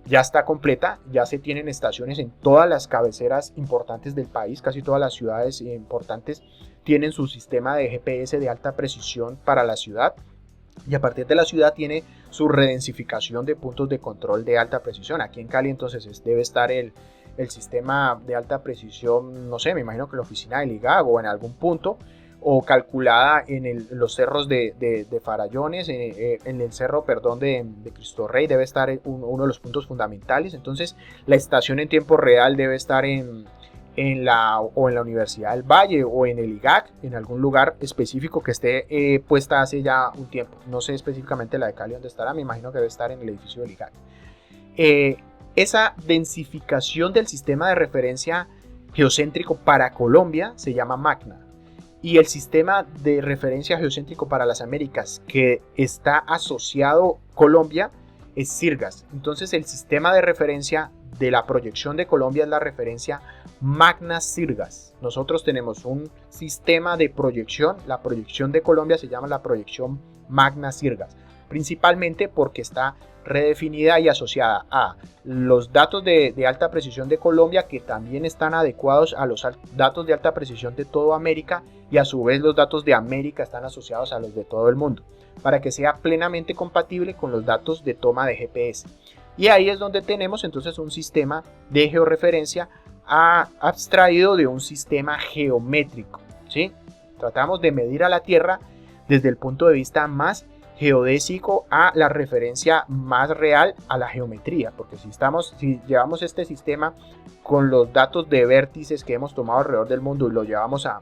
Ya está completa, ya se tienen estaciones en todas las cabeceras importantes del país. Casi todas las ciudades importantes tienen su sistema de GPS de alta precisión para la ciudad. Y a partir de la ciudad tiene su redensificación de puntos de control de alta precisión. Aquí en Cali entonces debe estar el sistema de alta precisión, no sé, me imagino que la oficina del IGAG o en algún punto, o calculada en los cerros de Farallones, en el cerro, perdón, de Cristo Rey debe estar uno de los puntos fundamentales. Entonces la estación en tiempo real debe estar en la Universidad del Valle o en el IGAC, en algún lugar específico que esté puesta hace ya un tiempo. No sé específicamente la de Cali dónde estará, me imagino que debe estar en el edificio del IGAC. Esa densificación del sistema de referencia geocéntrico para Colombia se llama MACNA. Y el sistema de referencia geocéntrico para las Américas que está asociado Colombia es CIRGAS. Entonces el sistema de referencia de la proyección de Colombia es la referencia MACNA CIRGAS. Nosotros tenemos un sistema de proyección, la proyección de Colombia se llama la proyección MACNA CIRGAS, principalmente porque está redefinida y asociada a los datos de alta precisión de Colombia, que también están adecuados a los datos de alta precisión de toda América, y a su vez los datos de América están asociados a los de todo el mundo, para que sea plenamente compatible con los datos de toma de GPS. Y ahí es donde tenemos entonces un sistema de georreferencia abstraído de un sistema geométrico, ¿sí? Tratamos de medir a la Tierra desde el punto de vista más geodésico, a la referencia más real a la geometría, porque si llevamos este sistema con los datos de vértices que hemos tomado alrededor del mundo y lo llevamos a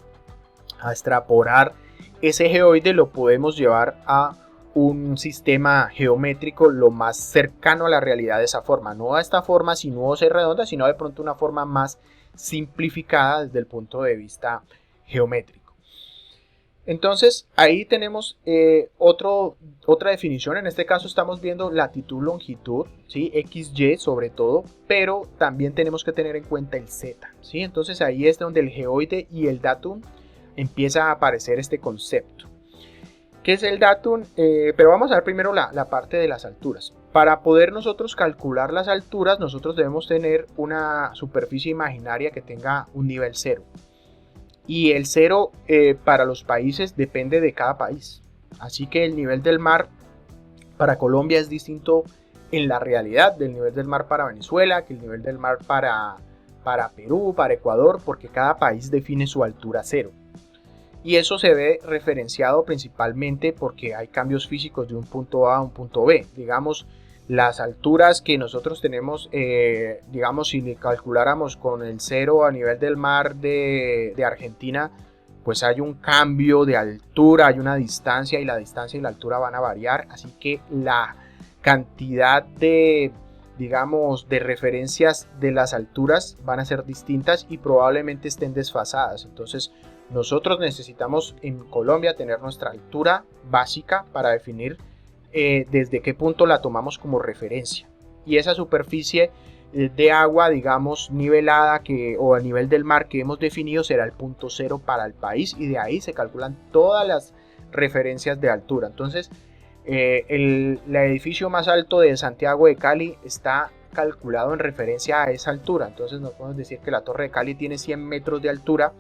extrapolar ese geoide, lo podemos llevar a un sistema geométrico lo más cercano a la realidad de esa forma, no a esta forma sinuosa y redonda, sino de pronto una forma más simplificada desde el punto de vista geométrico. Entonces ahí tenemos otra definición. En este caso estamos viendo latitud, longitud, ¿sí? XY sobre todo, pero también tenemos que tener en cuenta el Z, ¿sí? Entonces ahí es donde el geoide y el datum empieza a aparecer este concepto. ¿Qué es el datum? Pero vamos a ver primero la parte de las alturas. Para poder nosotros calcular las alturas, nosotros debemos tener una superficie imaginaria que tenga un nivel 0. Y el 0 para los países depende de cada país. Así que el nivel del mar para Colombia es distinto en la realidad del nivel del mar para Venezuela, que el nivel del mar para Perú, para Ecuador, porque cada país define su altura 0. Y eso se ve referenciado principalmente porque hay cambios físicos de un punto A a un punto B. Digamos, las alturas que nosotros tenemos, digamos, si le calculáramos con el 0 a nivel del mar de Argentina, pues hay un cambio de altura, hay una distancia, y la distancia y la altura van a variar. Así que la cantidad de, digamos, de referencias de las alturas van a ser distintas y probablemente estén desfasadas. Entonces nosotros necesitamos en Colombia tener nuestra altura básica para definir desde qué punto la tomamos como referencia, y esa superficie de agua, digamos, nivelada o a nivel del mar que hemos definido será el punto 0 para el país, y de ahí se calculan todas las referencias de altura. Entonces el edificio más alto de Santiago de Cali está calculado en referencia a esa altura. Entonces nos podemos decir que la Torre de Cali tiene 100 metros de altura,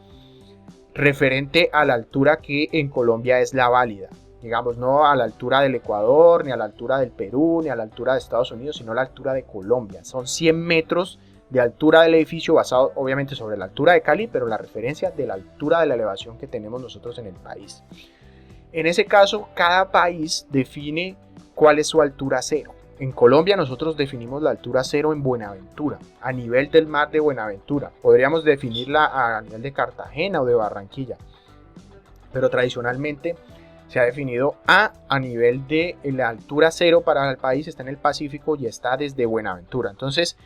referente a la altura que en Colombia es la válida. Digamos, no a la altura del Ecuador, ni a la altura del Perú, ni a la altura de Estados Unidos, sino a la altura de Colombia. Son 100 metros de altura del edificio, basado obviamente sobre la altura de Cali, pero la referencia de la altura de la elevación que tenemos nosotros en el país. En ese caso, cada país define cuál es su altura 0. En Colombia nosotros definimos la altura 0 en Buenaventura, a nivel del mar de Buenaventura. Podríamos definirla a nivel de Cartagena o de Barranquilla, pero tradicionalmente se ha definido a nivel de la altura 0 para el país, está en el Pacífico y está desde Buenaventura. Entonces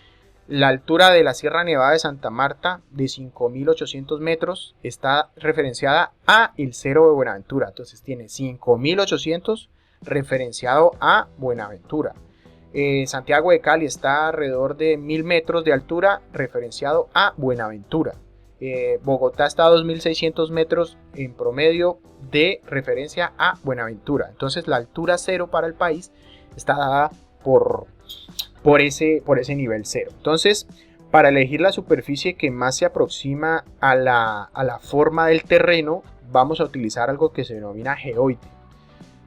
La altura de la Sierra Nevada de Santa Marta de 5.800 metros está referenciada a el Cerro de Buenaventura. Entonces tiene 5.800 referenciado a Buenaventura. Santiago de Cali está alrededor de 1.000 metros de altura referenciado a Buenaventura. Bogotá está a 2.600 metros en promedio de referencia a Buenaventura. Entonces la altura cero para el país está dada por ese nivel cero. Entonces, para elegir la superficie que más se aproxima a la forma del terreno, vamos a utilizar algo que se denomina geoide.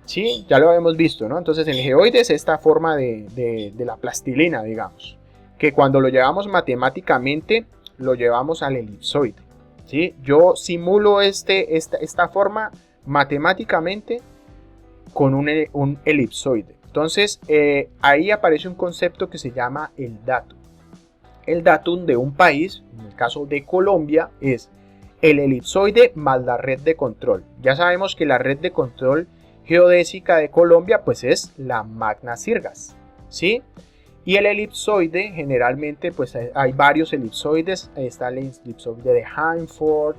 Sí, ya lo habíamos visto, ¿no? Entonces el geoide es esta forma de la plastilina, digamos, que cuando lo llevamos matemáticamente, lo llevamos al elipsoide. ¿Sí? Yo simulo esta forma matemáticamente con un elipsoide. Entonces, ahí aparece un concepto que se llama el datum. El datum de un país, en el caso de Colombia, es el elipsoide más la red de control. Ya sabemos que la red de control geodésica de Colombia, pues es la Magna Sirgas, ¿sí? Y el elipsoide, generalmente, pues hay varios elipsoides. Está el elipsoide de Hanford,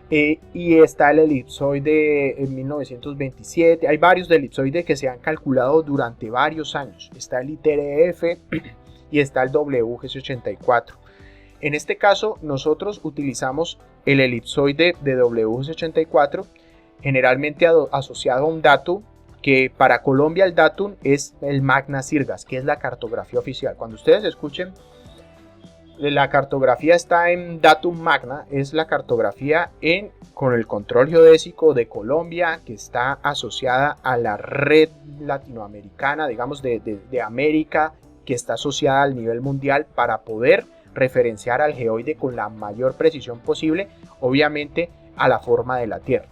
y está el elipsoide en 1927. Hay varios elipsoides que se han calculado durante varios años. Está el ITRF y está el WGS84. En este caso, nosotros utilizamos el elipsoide de WGS84, generalmente asociado a un datum, que para Colombia el datum es el Magna Sirgas, que es la cartografía oficial. Cuando ustedes escuchen la cartografía está en Datum Magna, es la cartografía con el control geodésico de Colombia, que está asociada a la red latinoamericana, digamos de América, que está asociada al nivel mundial para poder referenciar al geoide con la mayor precisión posible, obviamente a la forma de la Tierra.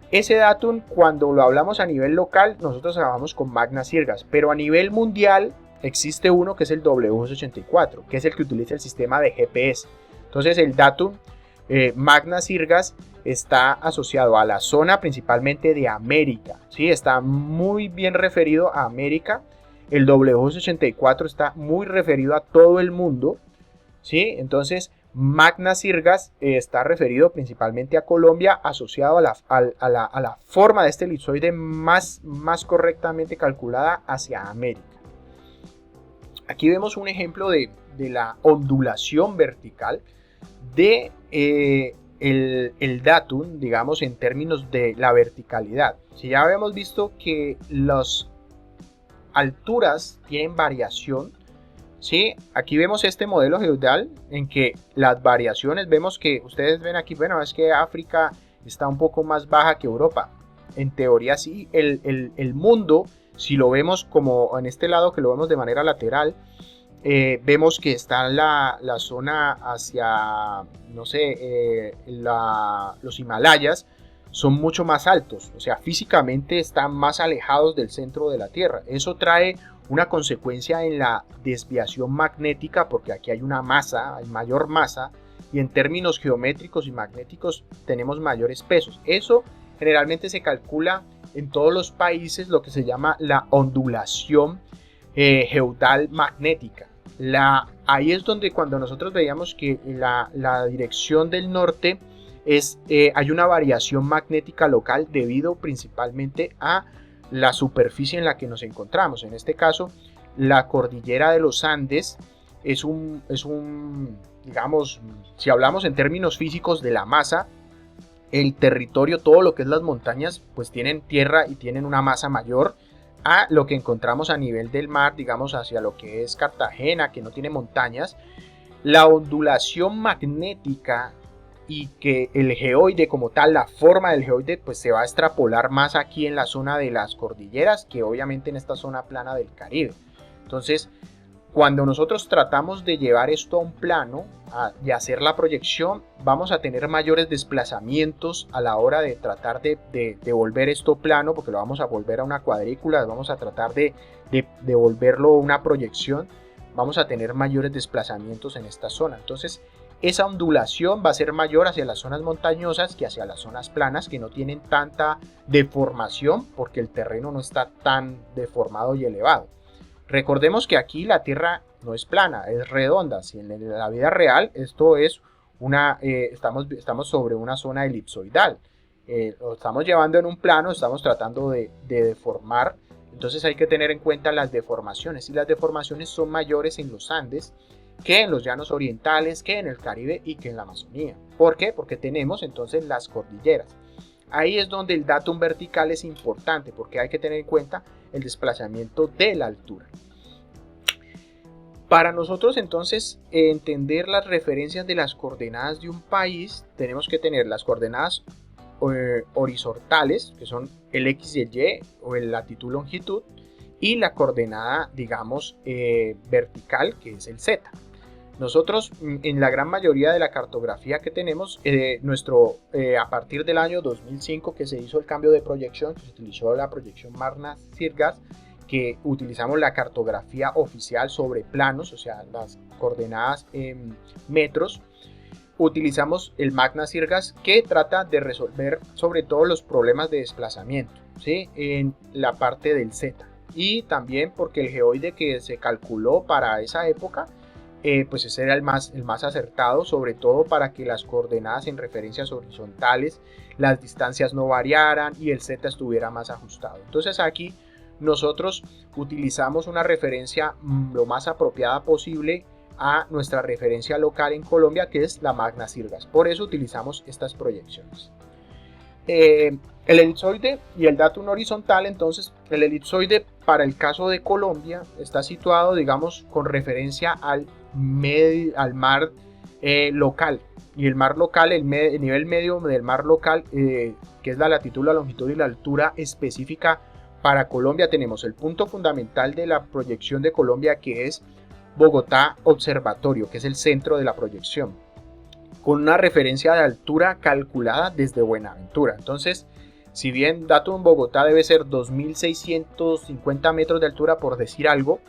Ese datum, cuando lo hablamos a nivel local, nosotros trabajamos con Magna Sirgas, pero a nivel mundial existe uno que es el WGS84, que es el que utiliza el sistema de GPS. Entonces el datum Magna Sirgas está asociado a la zona principalmente de América, ¿sí? Está muy bien referido a América. El WGS84 está muy referido a todo el mundo, ¿sí? Entonces Magna Sirgas está referido principalmente a Colombia, asociado a la forma de este elipsoide más correctamente calculada hacia América. Aquí vemos un ejemplo de la ondulación vertical de el datum, digamos, en términos de la verticalidad. Si ya habíamos visto que las alturas tienen variación, ¿sí? Aquí vemos este modelo geodal en que las variaciones, vemos que ustedes ven aquí, bueno, es que África está un poco más baja que Europa. En teoría sí, el mundo, si lo vemos como en este lado que lo vemos de manera lateral, vemos que está la zona hacia, no sé, los Himalayas son mucho más altos, o sea, físicamente están más alejados del centro de la Tierra. Eso trae una consecuencia en la desviación magnética, porque aquí hay una masa, hay mayor masa, y en términos geométricos y magnéticos tenemos mayores pesos. Eso generalmente se calcula en todos los países, lo que se llama la ondulación geodal magnética. Ahí es donde cuando nosotros veíamos que la dirección del norte hay una variación magnética local debido principalmente a la superficie en la que nos encontramos. En este caso, la cordillera de los Andes es un, digamos, si hablamos en términos físicos de la masa, el territorio, todo lo que es las montañas, pues tienen tierra y tienen una masa mayor a lo que encontramos a nivel del mar, digamos, hacia lo que es Cartagena, que no tiene montañas. La ondulación magnética y que el geoide como tal, la forma del geoide, pues se va a extrapolar más aquí en la zona de las cordilleras que obviamente en esta zona plana del Caribe. Entonces, cuando nosotros tratamos de llevar esto a un plano y hacer la proyección, vamos a tener mayores desplazamientos a la hora de tratar de volver esto plano, porque lo vamos a volver a una cuadrícula, vamos a tratar de volverlo una proyección, vamos a tener mayores desplazamientos en esta zona. Entonces, esa ondulación va a ser mayor hacia las zonas montañosas que hacia las zonas planas, que no tienen tanta deformación porque el terreno no está tan deformado y elevado. Recordemos que aquí la Tierra no es plana, es redonda. Si en la vida real esto es estamos sobre una zona elipsoidal. Lo estamos llevando en un plano, estamos tratando de deformar. Entonces hay que tener en cuenta las deformaciones, y las deformaciones son mayores en los Andes que en los llanos orientales, que en el Caribe y que en la Amazonía. ¿Por qué? Porque tenemos entonces las cordilleras. Ahí es donde el datum vertical es importante, porque hay que tener en cuenta el desplazamiento de la altura. Para nosotros entonces entender las referencias de las coordenadas de un país, tenemos que tener las coordenadas horizontales, que son el X y el Y, o el latitud longitud, y la coordenada, digamos, vertical, que es el Z. Nosotros, en la gran mayoría de la cartografía que tenemos, a partir del año 2005, que se hizo el cambio de proyección, que se utilizó la proyección Magna-Sirgas, que utilizamos la cartografía oficial sobre planos, o sea, las coordenadas en metros. Utilizamos el Magna-Sirgas, que trata de resolver sobre todo los problemas de desplazamiento, ¿sí?, en la parte del Z. Y también porque el geoide que se calculó para esa época, pues ese era el más acertado, sobre todo para que las coordenadas en referencias horizontales, las distancias no variaran y el Z estuviera más ajustado. Entonces aquí nosotros utilizamos una referencia lo más apropiada posible a nuestra referencia local en Colombia, que es la Magna-Sirgas. Por eso utilizamos estas proyecciones. El elipsoide y el datum horizontal. Entonces, el elipsoide para el caso de Colombia está situado, digamos, con referencia al mar local. Y el mar local, el nivel medio del mar local, que es la latitud, la longitud y la altura específica para Colombia, tenemos el punto fundamental de la proyección de Colombia, que es Bogotá Observatorio, que es el centro de la proyección, con una referencia de altura calculada desde Buenaventura. Entonces, si bien datum Bogotá debe ser 2.650 metros de altura, por decir algo,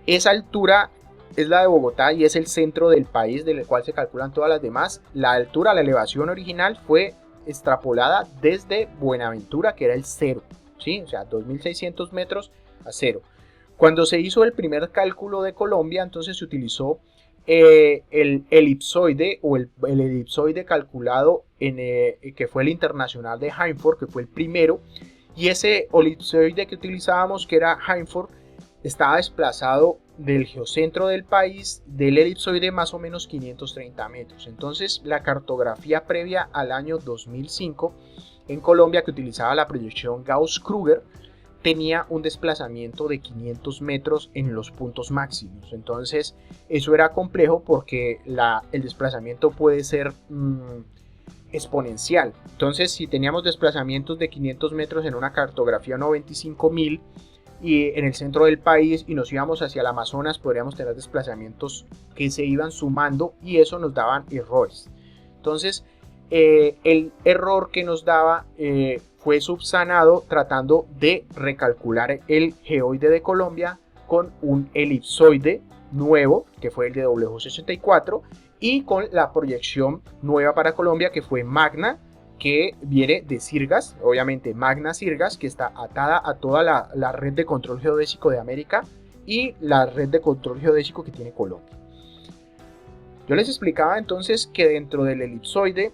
esa altura es la de Bogotá y es el centro del país, del cual se calculan todas las demás. La altura, la elevación original fue extrapolada desde Buenaventura, que era el cero, ¿sí? O sea, 2.600 metros a cero. Cuando se hizo el primer cálculo de Colombia, entonces se utilizó el elipsoide, o el elipsoide calculado que fue el internacional de Hainford, que fue el primero, y ese elipsoide que utilizábamos, que era Hainford, estaba desplazado del geocentro del país del elipsoide más o menos 530 metros. Entonces la cartografía previa al año 2005 en Colombia, que utilizaba la proyección Gauss-Kruger, tenía un desplazamiento de 500 metros en los puntos máximos. Entonces eso era complejo porque el desplazamiento puede ser exponencial. Entonces, si teníamos desplazamientos de 500 metros en una cartografía 95.000 y en el centro del país, y nos íbamos hacia el Amazonas, podríamos tener desplazamientos que se iban sumando, y eso nos daban errores. Entonces el error que nos daba fue subsanado tratando de recalcular el geoide de Colombia con un elipsoide nuevo, que fue el de W64, y con la proyección nueva para Colombia, que fue Magna, que viene de Sirgas, obviamente Magna-Sirgas, que está atada a toda la red de control geodésico de América y la red de control geodésico que tiene Colombia. Yo les explicaba entonces que dentro del elipsoide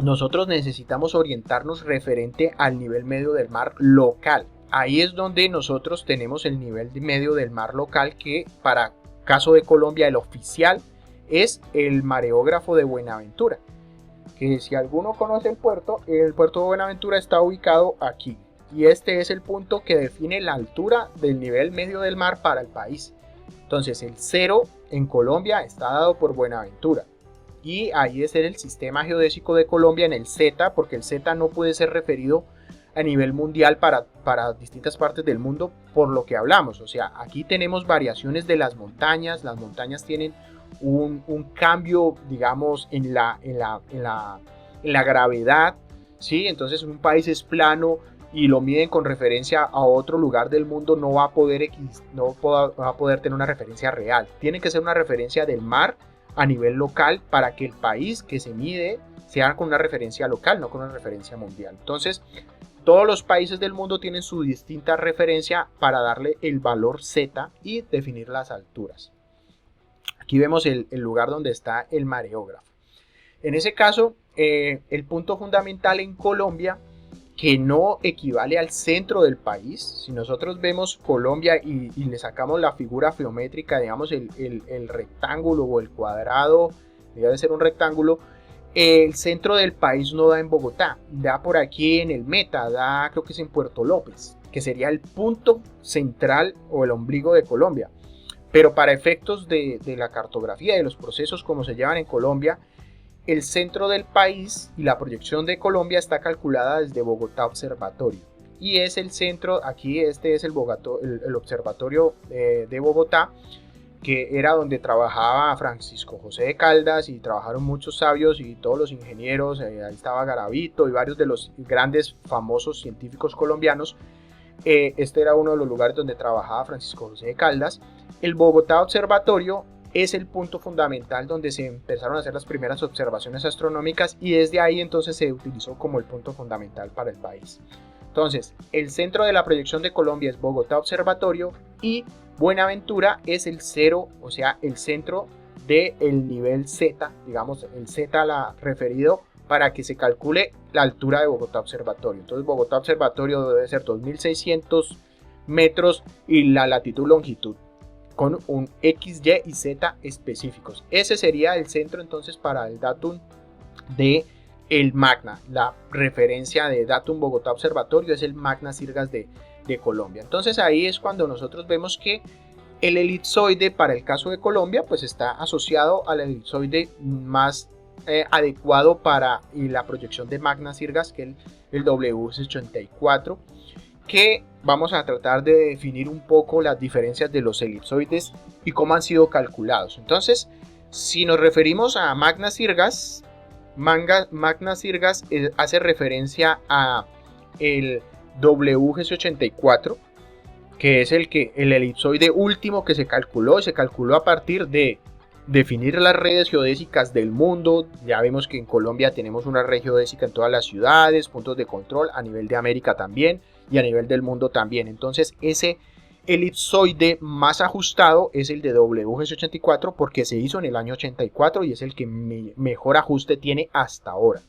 nosotros necesitamos orientarnos referente al nivel medio del mar local. Ahí es donde nosotros tenemos el nivel medio del mar local, que para caso de Colombia el oficial es el mareógrafo de Buenaventura, que si alguno conoce el puerto de Buenaventura está ubicado aquí, y este es el punto que define la altura del nivel medio del mar para el país. Entonces el cero en Colombia está dado por Buenaventura, y ahí es el sistema geodésico de Colombia en el Z, porque el Z no puede ser referido a nivel mundial para distintas partes del mundo, por lo que hablamos. O sea, aquí tenemos variaciones de las montañas tienen un cambio, digamos, en la gravedad, ¿sí? Entonces un país es plano y lo miden con referencia a otro lugar del mundo, no va a poder tener una referencia real. Tiene que ser una referencia del mar a nivel local para que el país que se mide sea con una referencia local, no con una referencia mundial. Entonces, todos los países del mundo tienen su distinta referencia para darle el valor Z y definir las alturas. Aquí vemos el lugar donde está el mareógrafo. En ese caso, el punto fundamental en Colombia, que no equivale al centro del país, si nosotros vemos Colombia y le sacamos la figura geométrica, digamos el rectángulo o el cuadrado, debe ser un rectángulo, el centro del país no da en Bogotá, da por aquí en el Meta, da creo que es en Puerto López, que sería el punto central o el ombligo de Colombia. Pero para efectos de la cartografía, de los procesos como se llevan en Colombia, el centro del país y la proyección de Colombia está calculada desde Bogotá Observatorio. Y es el centro, aquí este es el observatorio de Bogotá, que era donde trabajaba Francisco José de Caldas y trabajaron muchos sabios y todos los ingenieros, ahí estaba Garavito y varios de los grandes famosos científicos colombianos. Este era uno de los lugares donde trabajaba Francisco José de Caldas. El Bogotá Observatorio es el punto fundamental donde se empezaron a hacer las primeras observaciones astronómicas y desde ahí entonces se utilizó como el punto fundamental para el país. Entonces, el centro de la proyección de Colombia es Bogotá Observatorio y Buenaventura es el cero, o sea, el centro del nivel Z, digamos, el Z la referido para que se calcule la altura de Bogotá Observatorio. Entonces, Bogotá Observatorio debe ser 2.600 metros y la latitud-longitud, con un X, Y y Z específicos. Ese sería el centro entonces para el datum de el Magna. La referencia de datum Bogotá Observatorio es el Magna Sirgas de Colombia. Entonces ahí es cuando nosotros vemos que el elipsoide para el caso de Colombia pues está asociado al elipsoide más adecuado para la proyección de Magna Sirgas, que es el WS84, que vamos a tratar de definir un poco las diferencias de los elipsoides y cómo han sido calculados. Entonces, si nos referimos a Magna Sirgas, Magna Sirgas hace referencia a el WGS84, que es el elipsoide último que se calculó, y se calculó a partir de definir las redes geodésicas del mundo. Ya vemos que en Colombia tenemos una red geodésica en todas las ciudades, puntos de control a nivel de América también y a nivel del mundo también. Entonces ese elipsoide más ajustado es el de WGS84 porque se hizo en el año 84 y es el que mejor ajuste tiene hasta ahora.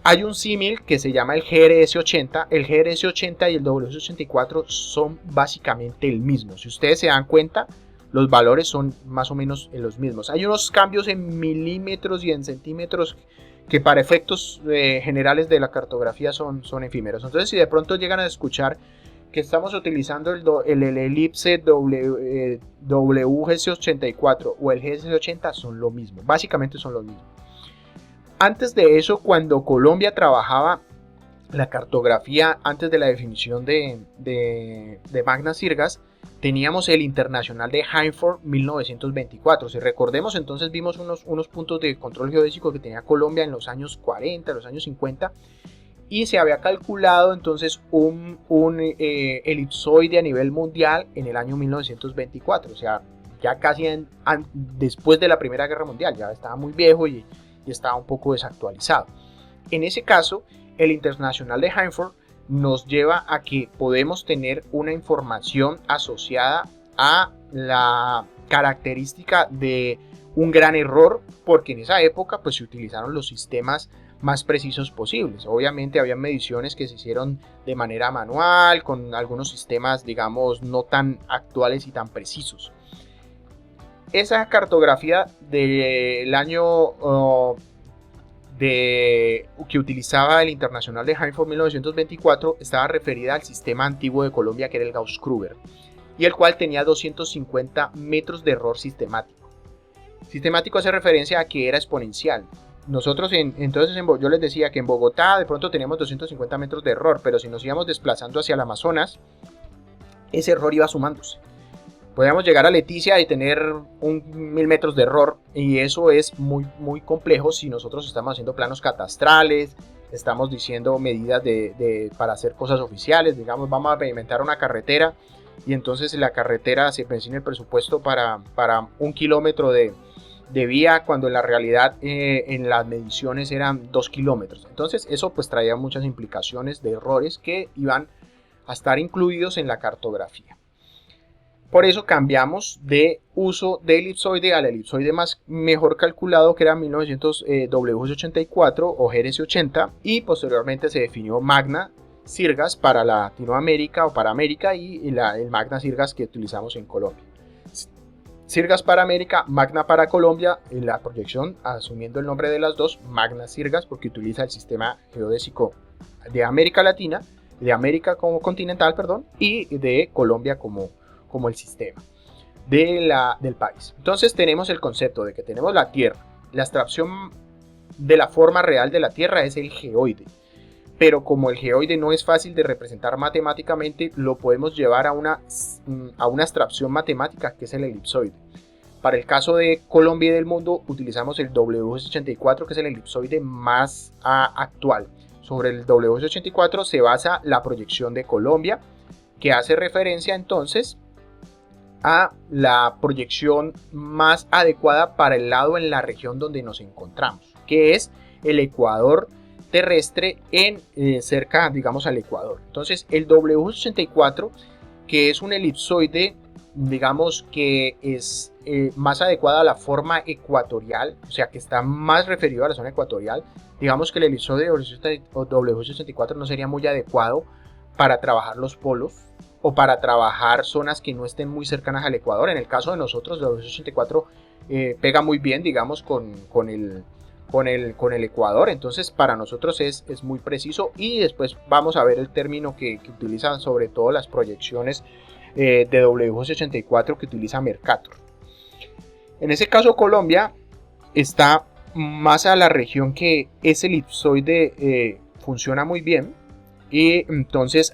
Hay un símil que se llama el GRS80. El GRS80 y el WGS84 son básicamente el mismo. Si ustedes se dan cuenta, los valores son más o menos los mismos. Hay unos cambios en milímetros y en centímetros que para efectos generales de la cartografía son efímeros. Entonces, si de pronto llegan a escuchar que estamos utilizando el elipse WGS84 o el GS80, son lo mismo. Básicamente son lo mismo. Antes de eso, cuando Colombia trabajaba la cartografía, antes de la definición de Magna Sirgas, teníamos el Internacional de Hanford 1924. Si recordemos, entonces vimos unos puntos de control geodésico que tenía Colombia en los años 40, los años 50, y se había calculado entonces un elipsoide a nivel mundial en el año 1924, o sea, ya casi después de la Primera Guerra Mundial, ya estaba muy viejo y estaba un poco desactualizado. En ese caso, el Internacional de Hanford nos lleva a que podemos tener una información asociada a la característica de un gran error, porque en esa época pues se utilizaron los sistemas más precisos posibles. Obviamente había mediciones que se hicieron de manera manual, con algunos sistemas digamos no tan actuales y tan precisos. Esa cartografía del año que utilizaba el Internacional de Hanford 1924 estaba referida al sistema antiguo de Colombia, que era el Gauss-Kruger, y el cual tenía 250 metros de error sistemático. Sistemático hace referencia a que era exponencial. Nosotros yo les decía que en Bogotá de pronto teníamos 250 metros de error, pero si nos íbamos desplazando hacia el Amazonas, ese error iba sumándose. Podríamos llegar a Leticia y tener 1000 metros de error, y eso es muy, muy complejo si nosotros estamos haciendo planos catastrales, estamos diciendo medidas para hacer cosas oficiales. Digamos, vamos a pavimentar una carretera y entonces la carretera se precisa el presupuesto para 1 kilómetro de vía, cuando en la realidad en las mediciones eran 2 kilómetros. Entonces eso pues traía muchas implicaciones de errores que iban a estar incluidos en la cartografía. Por eso cambiamos de uso de elipsoide al elipsoide mejor calculado, que era 1900 WS84 o GRS80, y posteriormente se definió Magna Sirgas para Latinoamérica o para América, y el Magna Sirgas que utilizamos en Colombia. Sirgas para América, Magna para Colombia, en la proyección asumiendo el nombre de las dos, Magna Sirgas, porque utiliza el sistema geodésico de América Latina, de América como continental, perdón, y de Colombia como el sistema del país. Entonces tenemos el concepto de que tenemos la Tierra. La abstracción de la forma real de la Tierra es el geoide. Pero como el geoide no es fácil de representar matemáticamente, lo podemos llevar a una abstracción matemática que es el elipsoide. Para el caso de Colombia y del mundo utilizamos el WS84, que es el elipsoide más actual. Sobre el WS84 se basa la proyección de Colombia, que hace referencia entonces a la proyección más adecuada para el lado en la región donde nos encontramos, que es el ecuador terrestre cerca, digamos, al ecuador. Entonces el W84, que es un elipsoide, digamos que es más adecuada a la forma ecuatorial, o sea que está más referido a la zona ecuatorial. Digamos que el elipsoide W84 no sería muy adecuado para trabajar los polos o para trabajar zonas que no estén muy cercanas al ecuador. En el caso de nosotros, el W84 pega muy bien, digamos, con el ecuador. Entonces para nosotros es muy preciso, y después vamos a ver el término que utilizan sobre todo las proyecciones de W84 que utiliza Mercator. En ese caso Colombia está más a la región que ese elipsoide funciona muy bien, y entonces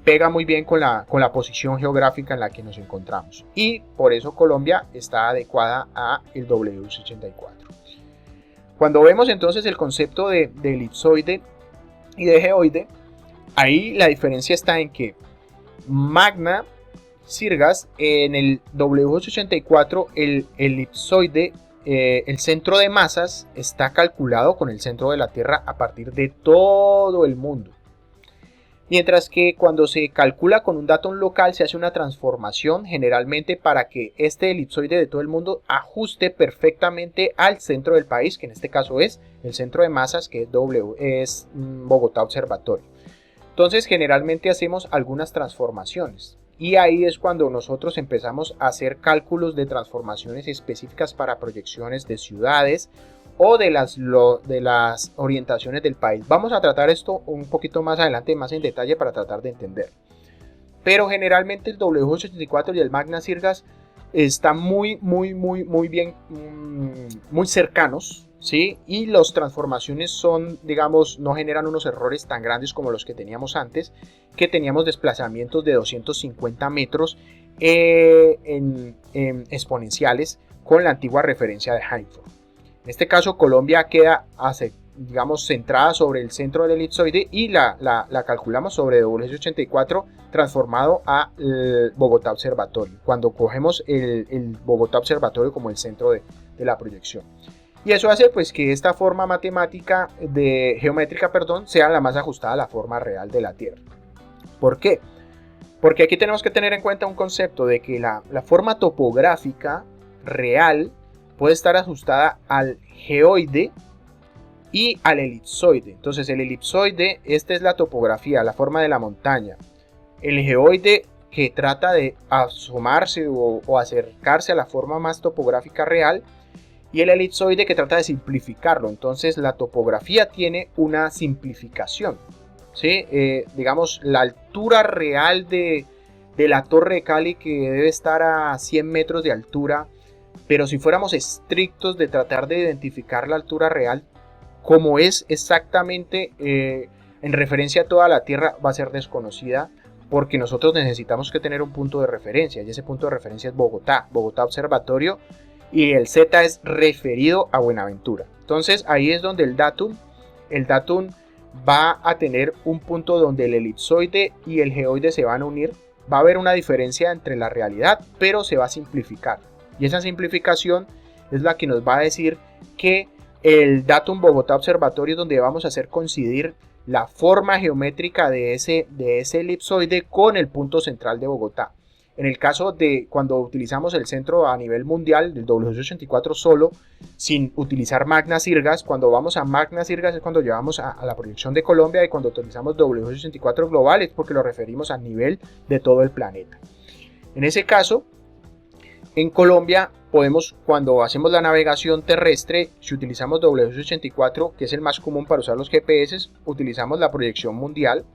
pega muy bien con la posición geográfica en la que nos encontramos, y por eso Colombia está adecuada a el WS84. Cuando vemos entonces el concepto de elipsoide y de geoide, ahí la diferencia está en que Magna Sirgas, en el WS84 el elipsoide, el centro de masas está calculado con el centro de la Tierra a partir de todo el mundo. Mientras que cuando se calcula con un datum local se hace una transformación generalmente para que este elipsoide de todo el mundo ajuste perfectamente al centro del país, que en este caso es el centro de masas, que es Bogotá Observatorio. Entonces generalmente hacemos algunas transformaciones, y ahí es cuando nosotros empezamos a hacer cálculos de transformaciones específicas para proyecciones de ciudades o de las orientaciones del país. Vamos a tratar esto un poquito más adelante, más en detalle, para tratar de entender. Pero generalmente el W84 y el Magna Sirgas están muy bien, muy cercanos, ¿sí? Y las transformaciones son, digamos, no generan unos errores tan grandes como los que teníamos antes, que teníamos desplazamientos de 250 metros exponenciales con la antigua referencia de Hanford. En este caso Colombia queda, digamos, centrada sobre el centro del elipsoide, y la calculamos sobre WS84 transformado a Bogotá Observatorio, cuando cogemos el Bogotá Observatorio como el centro de la proyección. Y eso hace pues que esta forma matemática geométrica, sea la más ajustada a la forma real de la Tierra. ¿Por qué? Porque aquí tenemos que tener en cuenta un concepto de que la forma topográfica real puede estar ajustada al geoide y al elipsoide. Entonces el elipsoide, esta es la topografía, la forma de la montaña. El geoide, que trata de asomarse o acercarse a la forma más topográfica real, y el elipsoide, que trata de simplificarlo. Entonces la topografía tiene una simplificación, ¿sí? Digamos, la altura real de la Torre de Cali, que debe estar a 100 metros de altura, pero si fuéramos estrictos de tratar de identificar la altura real como es exactamente en referencia a toda la Tierra, va a ser desconocida, porque nosotros necesitamos que tener un punto de referencia, y ese punto de referencia es Bogotá Observatorio, y el Z es referido a Buenaventura. Entonces ahí es donde el datum va a tener un punto donde el elipsoide y el geoide se van a unir. Va a haber una diferencia entre la realidad, pero se va a simplificar. Y esa simplificación es la que nos va a decir que el datum Bogotá Observatorio es donde vamos a hacer coincidir la forma geométrica de ese elipsoide con el punto central de Bogotá. En el caso de cuando utilizamos el centro a nivel mundial del W84 solo, sin utilizar Magnas Sirgas, cuando vamos a Magnas Sirgas es cuando llevamos a la proyección de Colombia, y cuando utilizamos W84 global es porque lo referimos a nivel de todo el planeta. En ese caso, en Colombia podemos, cuando hacemos la navegación terrestre, si utilizamos W84, que es el más común para usar los GPS, utilizamos la proyección mundial.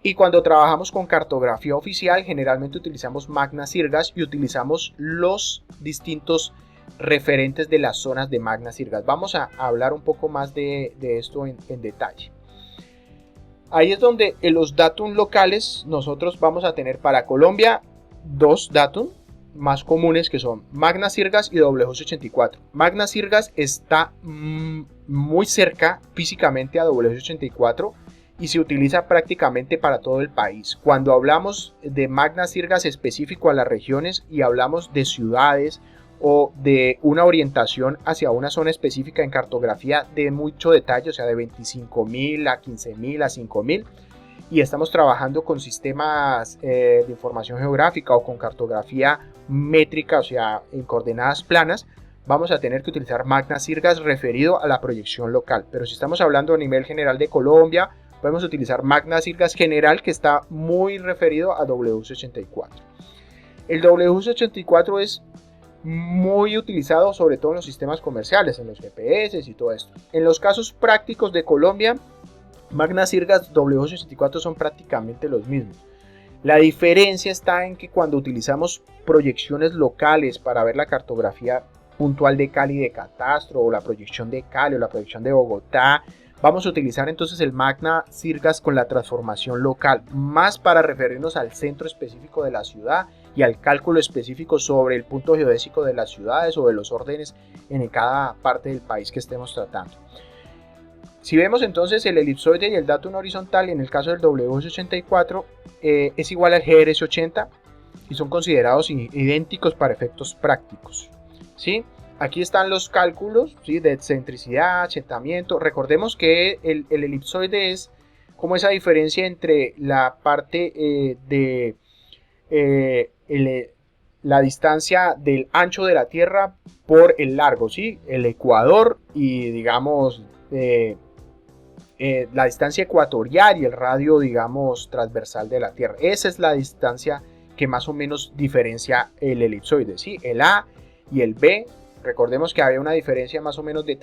Y cuando trabajamos con cartografía oficial, generalmente utilizamos Magnas Sirgas y utilizamos los distintos referentes de las zonas de Magnas Sirgas. Vamos a hablar un poco más de esto en detalle. Ahí es donde en los datum locales nosotros vamos a tener para Colombia dos datum más comunes, que son Magnas Sirgas y W84. Magnas Sirgas está muy cerca físicamente a W84 y se utiliza prácticamente para todo el país. Cuando hablamos de Magnas Sirgas específico a las regiones y hablamos de ciudades o de una orientación hacia una zona específica en cartografía de mucho detalle, o sea de 25.000 a 15.000 a 5.000, y estamos trabajando con sistemas de información geográfica o con cartografía métrica, o sea en coordenadas planas, vamos a tener que utilizar Magnas Sirgas referido a la proyección local. Pero si estamos hablando a nivel general de Colombia, podemos utilizar Magnas Sirgas general, que está muy referido a W84. El W84 es muy utilizado sobre todo en los sistemas comerciales, en los GPS y todo esto. En los casos prácticos de Colombia, Magnas Sirgas W84 son prácticamente los mismos. La diferencia está en que cuando utilizamos proyecciones locales para ver la cartografía puntual de Cali de Catastro, o la proyección de Cali o la proyección de Bogotá, vamos a utilizar entonces el Magnas Sirgas con la transformación local, más para referirnos al centro específico de la ciudad y al cálculo específico sobre el punto geodésico de las ciudades o de los órdenes en cada parte del país que estemos tratando. Si vemos entonces el elipsoide y el datum horizontal, en el caso del W84 es igual al GRS80 y son considerados idénticos para efectos prácticos, ¿sí? Aquí están los cálculos, ¿sí?, de excentricidad, achatamiento. Recordemos que el elipsoide es como esa diferencia entre la parte la distancia del ancho de la Tierra por el largo, ¿sí? El ecuador y digamos la distancia ecuatorial y el radio, digamos, transversal de la Tierra. Esa es la distancia que más o menos diferencia el elipsoide, ¿sí? El A y el B. Recordemos que había una diferencia más o menos de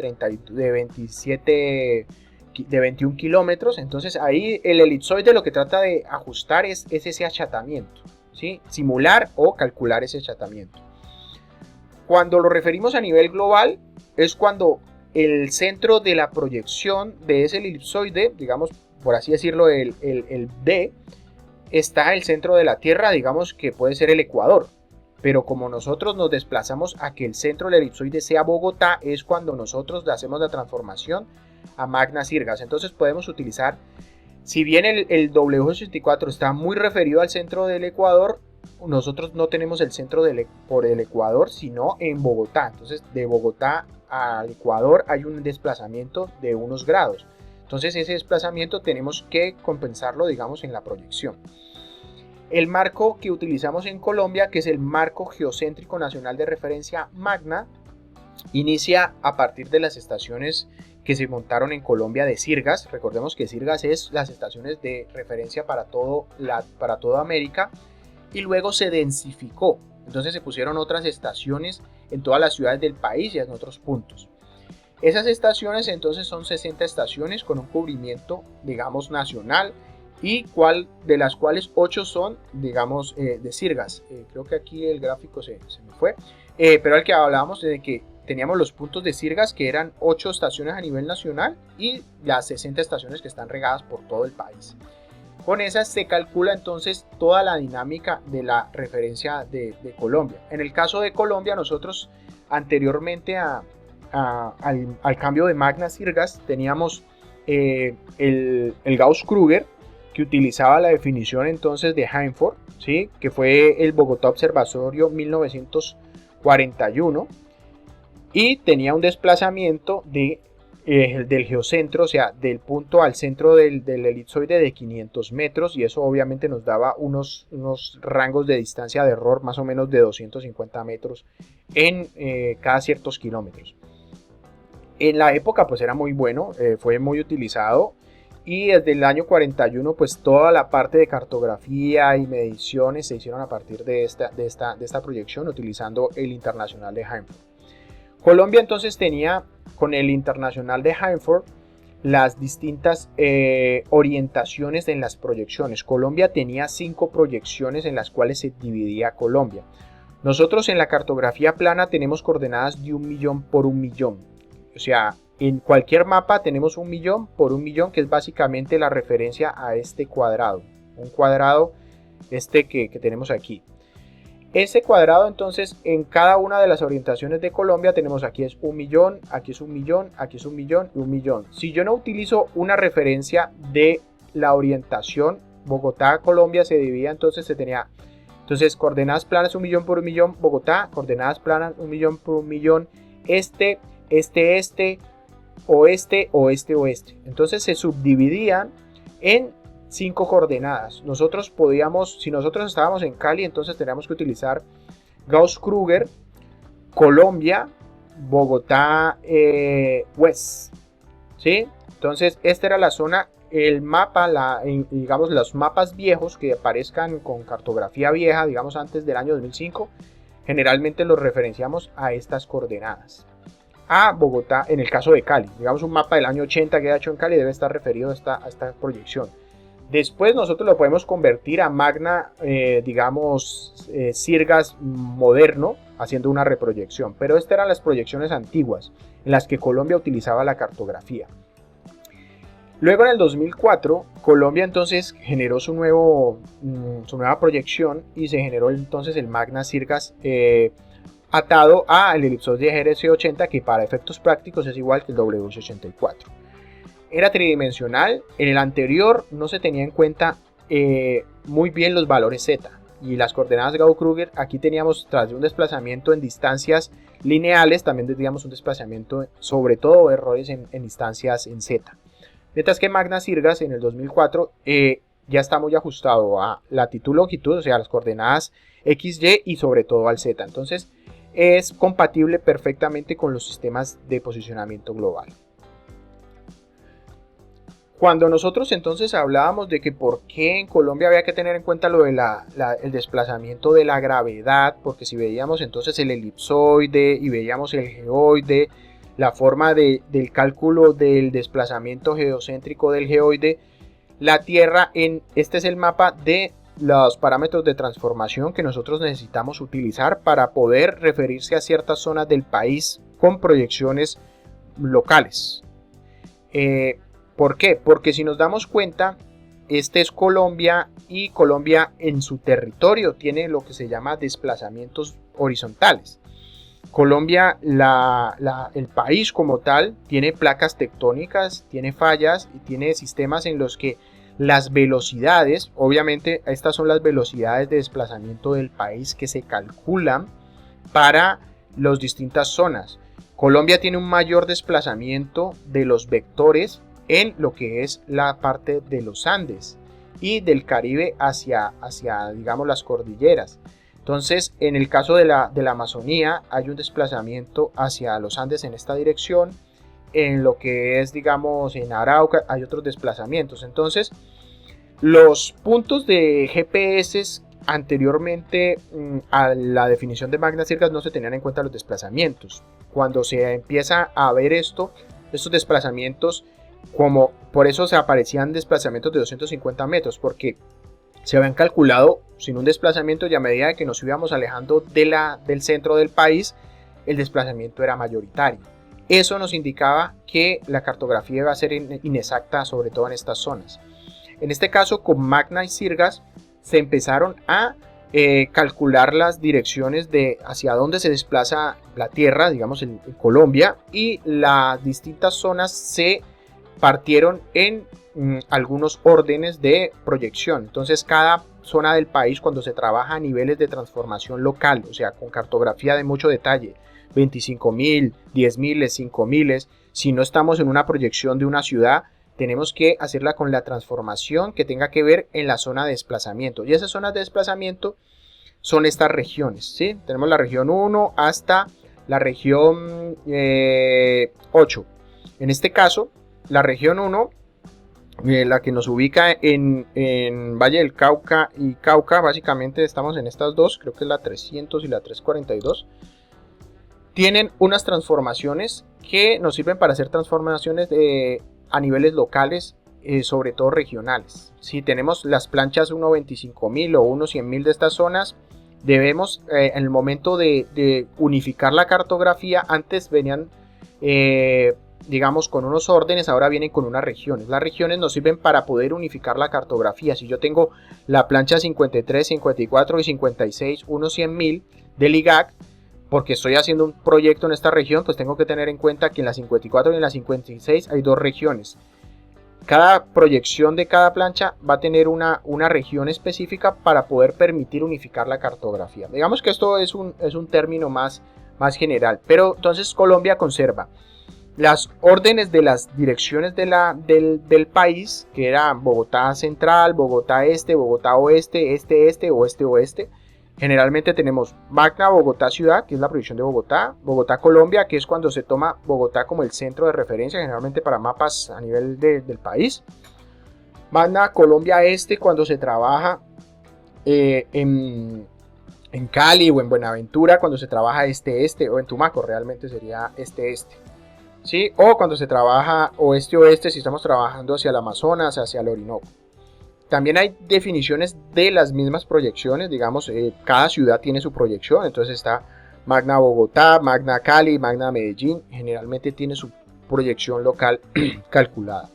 21 kilómetros. Entonces ahí el elipsoide lo que trata de ajustar es ese achatamiento, ¿sí? Simular o calcular ese achatamiento. Cuando lo referimos a nivel global es cuando el centro de la proyección de ese elipsoide, digamos por así decirlo, el D, está el centro de la Tierra, digamos que puede ser el Ecuador. Pero como nosotros nos desplazamos a que el centro del elipsoide sea Bogotá, es cuando nosotros hacemos la transformación a Magnas Sirgas. Entonces podemos utilizar, si bien el W84 está muy referido al centro del Ecuador, nosotros no tenemos el centro por el Ecuador, sino en Bogotá. Entonces de Bogotá al Ecuador hay un desplazamiento de unos grados. Entonces ese desplazamiento tenemos que compensarlo, digamos, en la proyección. El marco que utilizamos en Colombia, que es el Marco Geocéntrico Nacional de Referencia Magna, inicia a partir de las estaciones que se montaron en Colombia de Sirgas. Recordemos que Sirgas es las estaciones de referencia para toda América, y luego se densificó. Entonces se pusieron otras estaciones en todas las ciudades del país y en otros puntos. Esas estaciones entonces son 60 estaciones con un cubrimiento, digamos, nacional, y de las cuales 8 son, digamos, de Sirgas. Creo que aquí el gráfico se me fue, pero al que hablábamos de que teníamos los puntos de Sirgas, que eran 8 estaciones a nivel nacional, y las 60 estaciones que están regadas por todo el país. Con esas se calcula entonces toda la dinámica de la referencia de Colombia. En el caso de Colombia, nosotros anteriormente al cambio de Magnas Sirgas teníamos el Gauss-Krüger, que utilizaba la definición entonces de Hainford, ¿sí?, que fue el Bogotá Observatorio 1941, y tenía un desplazamiento de del geocentro, o sea, del punto al centro del elipsoide de 500 metros, y eso obviamente nos daba unos rangos de distancia de error más o menos de 250 metros en cada ciertos kilómetros. En la época pues era muy bueno, fue muy utilizado, y desde el año 41 pues toda la parte de cartografía y mediciones se hicieron a partir de esta proyección utilizando el Internacional de Hanford. Colombia entonces tenía con el Internacional de Hanford las distintas orientaciones en las proyecciones. Colombia tenía 5 proyecciones en las cuales se dividía Colombia. Nosotros en la cartografía plana tenemos coordenadas de 1.000.000 por 1.000.000. O sea, en cualquier mapa tenemos 1.000.000 por 1.000.000, que es básicamente la referencia a este cuadrado. Un cuadrado que tenemos aquí. Ese cuadrado entonces en cada una de las orientaciones de Colombia tenemos aquí es 1.000.000, aquí es 1.000.000, aquí es 1.000.000 y 1.000.000. Si yo no utilizo una referencia de la orientación, Bogotá, Colombia se dividía, entonces se tenía coordenadas planas 1.000.000 por 1.000.000, Bogotá, coordenadas planas 1.000.000 por 1.000.000, este, oeste, oeste, oeste. Entonces se subdividían en 5 coordenadas. Nosotros podíamos, si nosotros estábamos en Cali, entonces teníamos que utilizar Gauss-Kruger, Colombia, Bogotá, West, ¿sí? Entonces esta era la zona, el mapa, digamos los mapas viejos que aparezcan con cartografía vieja, digamos antes del año 2005, generalmente los referenciamos a estas coordenadas. A Bogotá, en el caso de Cali, digamos un mapa del año 80 que ha hecho en Cali debe estar referido a esta proyección. Después nosotros lo podemos convertir a Magna, Sirgas moderno, haciendo una reproyección. Pero estas eran las proyecciones antiguas, en las que Colombia utilizaba la cartografía. Luego en el 2004, Colombia entonces generó su nueva proyección y se generó entonces el Magna Sirgas atado al elipsoide GRC80, que para efectos prácticos es igual que el WS84. Era tridimensional. En el anterior no se tenía en cuenta muy bien los valores Z y las coordenadas Gauss-Kruger. Aquí teníamos, tras de un desplazamiento en distancias lineales, también teníamos un desplazamiento, sobre todo errores en distancias en Z. Mientras que Magna Sirgas en el 2004 ya está muy ajustado a latitud, longitud, o sea, las coordenadas X, Y y sobre todo al Z. Entonces es compatible perfectamente con los sistemas de posicionamiento global. Cuando nosotros entonces hablábamos de que por qué en Colombia había que tener en cuenta lo de el desplazamiento de la gravedad, porque si veíamos entonces el elipsoide y veíamos el geoide, la forma del cálculo del desplazamiento geocéntrico del geoide, la Tierra, este es el mapa de los parámetros de transformación que nosotros necesitamos utilizar para poder referirse a ciertas zonas del país con proyecciones locales. ¿Por qué? Porque si nos damos cuenta, este es Colombia y Colombia en su territorio tiene lo que se llama desplazamientos horizontales. Colombia, el país como tal, tiene placas tectónicas, tiene fallas y tiene sistemas en los que las velocidades, obviamente estas son las velocidades de desplazamiento del país que se calculan para las distintas zonas. Colombia tiene un mayor desplazamiento de los vectores en lo que es la parte de los Andes y del Caribe hacia digamos las cordilleras. Entonces en el caso de la Amazonía hay un desplazamiento hacia los Andes en esta dirección, en lo que es digamos en Arauca hay otros desplazamientos. Entonces los puntos de GPS anteriormente a la definición de Magna Sirgas no se tenían en cuenta los desplazamientos. Cuando se empieza a ver estos desplazamientos, como por eso se aparecían desplazamientos de 250 metros, porque se habían calculado sin un desplazamiento y a medida que nos íbamos alejando del centro del país, el desplazamiento era mayoritario. Eso nos indicaba que la cartografía iba a ser inexacta, sobre todo en estas zonas. En este caso, con Magna y Sirgas se empezaron a calcular las direcciones de hacia dónde se desplaza la Tierra, digamos en Colombia, y las distintas zonas se partieron en algunos órdenes de proyección. Entonces cada zona del país, cuando se trabaja a niveles de transformación local, o sea con cartografía de mucho detalle, 25.000, 10.000, 5.000, Si no estamos en una proyección de una ciudad, tenemos que hacerla con la transformación que tenga que ver en la zona de desplazamiento. Y esas zonas de desplazamiento son estas regiones, ¿sí? Tenemos la región 1 hasta la región 8. En este caso, la región 1, la que nos ubica en Valle del Cauca y Cauca, básicamente estamos en estas dos, creo que es la 300 y la 342, tienen unas transformaciones que nos sirven para hacer transformaciones a niveles locales, sobre todo regionales. Si tenemos las planchas 1.25.000 o 1.100.000 de estas zonas, debemos en el momento de unificar la cartografía, antes venían digamos con unos órdenes, ahora vienen con unas regiones. Las regiones nos sirven para poder unificar la cartografía. Si yo tengo la plancha 53, 54 y 56, 1.100.000 del IGAC, porque estoy haciendo un proyecto en esta región, pues tengo que tener en cuenta que en la 54 y en la 56 hay dos regiones. Cada proyección de cada plancha va a tener una región específica para poder permitir unificar la cartografía. Digamos que esto es un término más general, pero entonces Colombia conserva las órdenes de las direcciones del país, que eran Bogotá Central, Bogotá Este, Bogotá Oeste, Este-Este, Oeste-Oeste. Generalmente tenemos Magna Bogotá Ciudad, que es la proyección de Bogotá, Bogotá Colombia, que es cuando se toma Bogotá como el centro de referencia, generalmente para mapas a nivel del país. Magna Colombia Este, cuando se trabaja en Cali o en Buenaventura, cuando se trabaja Este-Este, o en Tumaco, realmente sería Este-Este. ¿Sí? O cuando se trabaja Oeste-Oeste, si estamos trabajando hacia el Amazonas, hacia el Orinoco. También hay definiciones de las mismas proyecciones, digamos, cada ciudad tiene su proyección, entonces está Magna Bogotá, Magna Cali, Magna Medellín, generalmente tiene su proyección local calculada.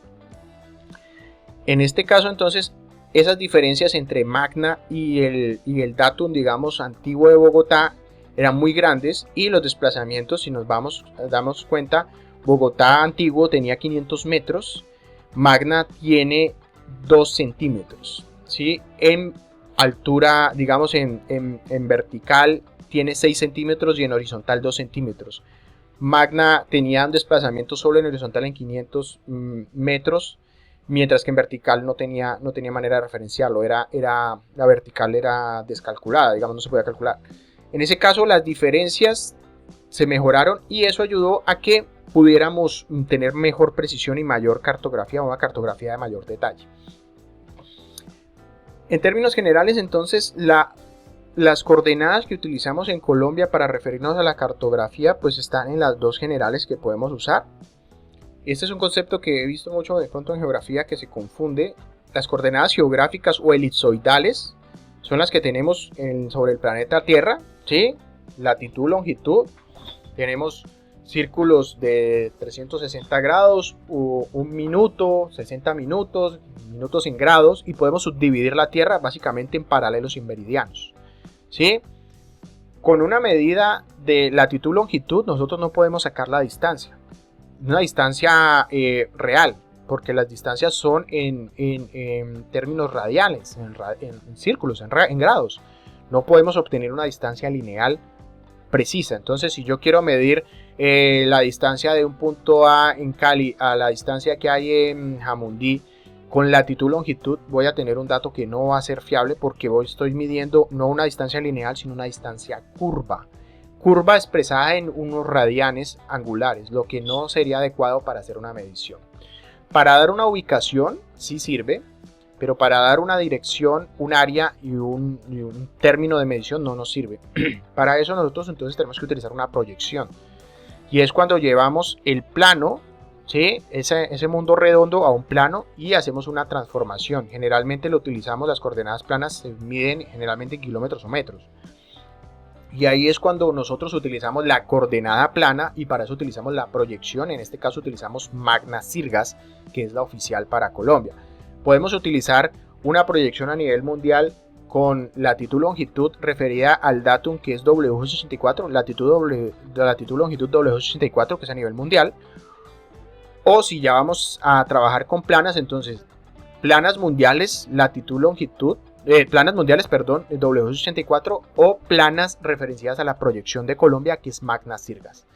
En este caso, entonces, esas diferencias entre Magna y el datum, digamos, antiguo de Bogotá eran muy grandes, y los desplazamientos, si nos damos cuenta, Bogotá antiguo tenía 500 metros, Magna tiene 2 centímetros, ¿sí? En altura, digamos en vertical tiene 6 centímetros y en horizontal 2 centímetros. Magna tenía un desplazamiento solo en horizontal en 500 metros, mientras que en vertical no tenía manera de referenciarlo, la vertical era descalculada, digamos, no se podía calcular. En ese caso las diferencias se mejoraron y eso ayudó a que pudiéramos tener mejor precisión y mayor cartografía, una cartografía de mayor detalle. En términos generales, entonces, las coordenadas que utilizamos en Colombia para referirnos a la cartografía, pues están en las dos generales que podemos usar. Este es un concepto que he visto mucho de pronto en geografía, que se confunde. Las coordenadas geográficas o elipsoidales son las que tenemos sobre el planeta Tierra, ¿sí? Latitud, longitud. Tenemos círculos de 360 grados, un minuto, 60 minutos, minutos en grados, y podemos subdividir la Tierra básicamente en paralelos y meridianos, ¿sí? Con una medida de latitud-longitud nosotros no podemos sacar la distancia, una distancia real, porque las distancias son en términos radiales, en círculos, en grados. No podemos obtener una distancia lineal precisa. Entonces, si yo quiero medir la distancia de un punto A en Cali a la distancia que hay en Jamundí con latitud longitud, voy a tener un dato que no va a ser fiable, porque estoy midiendo no una distancia lineal, sino una distancia curva expresada en unos radianes angulares, lo que no sería adecuado para hacer una medición. Para dar una ubicación sí sirve, pero para dar una dirección, un área y un término de medición no nos sirve. Para eso nosotros entonces tenemos que utilizar una proyección, y es cuando llevamos el plano, ¿sí? ese mundo redondo a un plano, y hacemos una transformación. Generalmente lo utilizamos, las coordenadas planas se miden generalmente en kilómetros o metros, y ahí es cuando nosotros utilizamos la coordenada plana, y para eso utilizamos la proyección. En este caso utilizamos Magna Sirgas, que es la oficial para Colombia. Podemos utilizar una proyección a nivel mundial con latitud-longitud referida al datum, que es W64, latitud-longitud W64, que es a nivel mundial. O si ya vamos a trabajar con planas, entonces planas mundiales, latitud-longitud, planas mundiales, perdón, W64, o planas referenciadas a la proyección de Colombia, que es Magna Sirgas.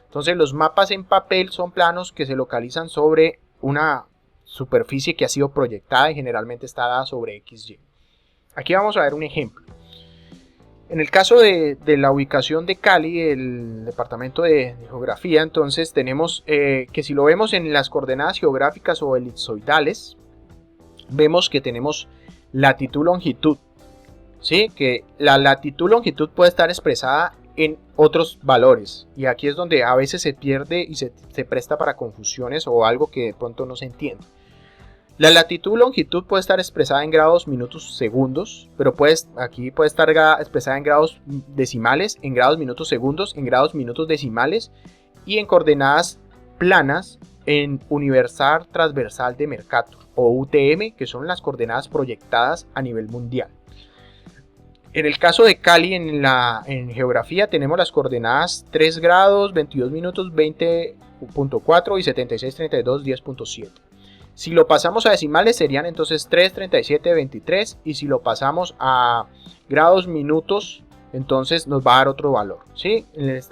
Entonces los mapas en papel son planos que se localizan sobre una superficie que ha sido proyectada y generalmente está dada sobre XY. Aquí vamos a ver un ejemplo. En el caso de la ubicación de Cali, el departamento de geografía, entonces tenemos que si lo vemos en las coordenadas geográficas o elipsoidales, vemos que tenemos latitud-longitud, ¿sí? Que la latitud-longitud puede estar expresada en otros valores, y aquí es donde a veces se pierde y se presta para confusiones o algo que de pronto no se entiende. La latitud-longitud puede estar expresada en grados, minutos, segundos, pero aquí puede estar expresada en grados decimales, en grados, minutos, segundos, en grados, minutos, decimales y en coordenadas planas en universal transversal de Mercator o UTM, que son las coordenadas proyectadas a nivel mundial. En el caso de Cali, en geografía, tenemos las coordenadas 3 grados, 22 minutos, 20.4 y 76.32, 10.7. Si lo pasamos a decimales serían entonces 3, 37, 23, y si lo pasamos a grados, minutos, entonces nos va a dar otro valor, ¿sí?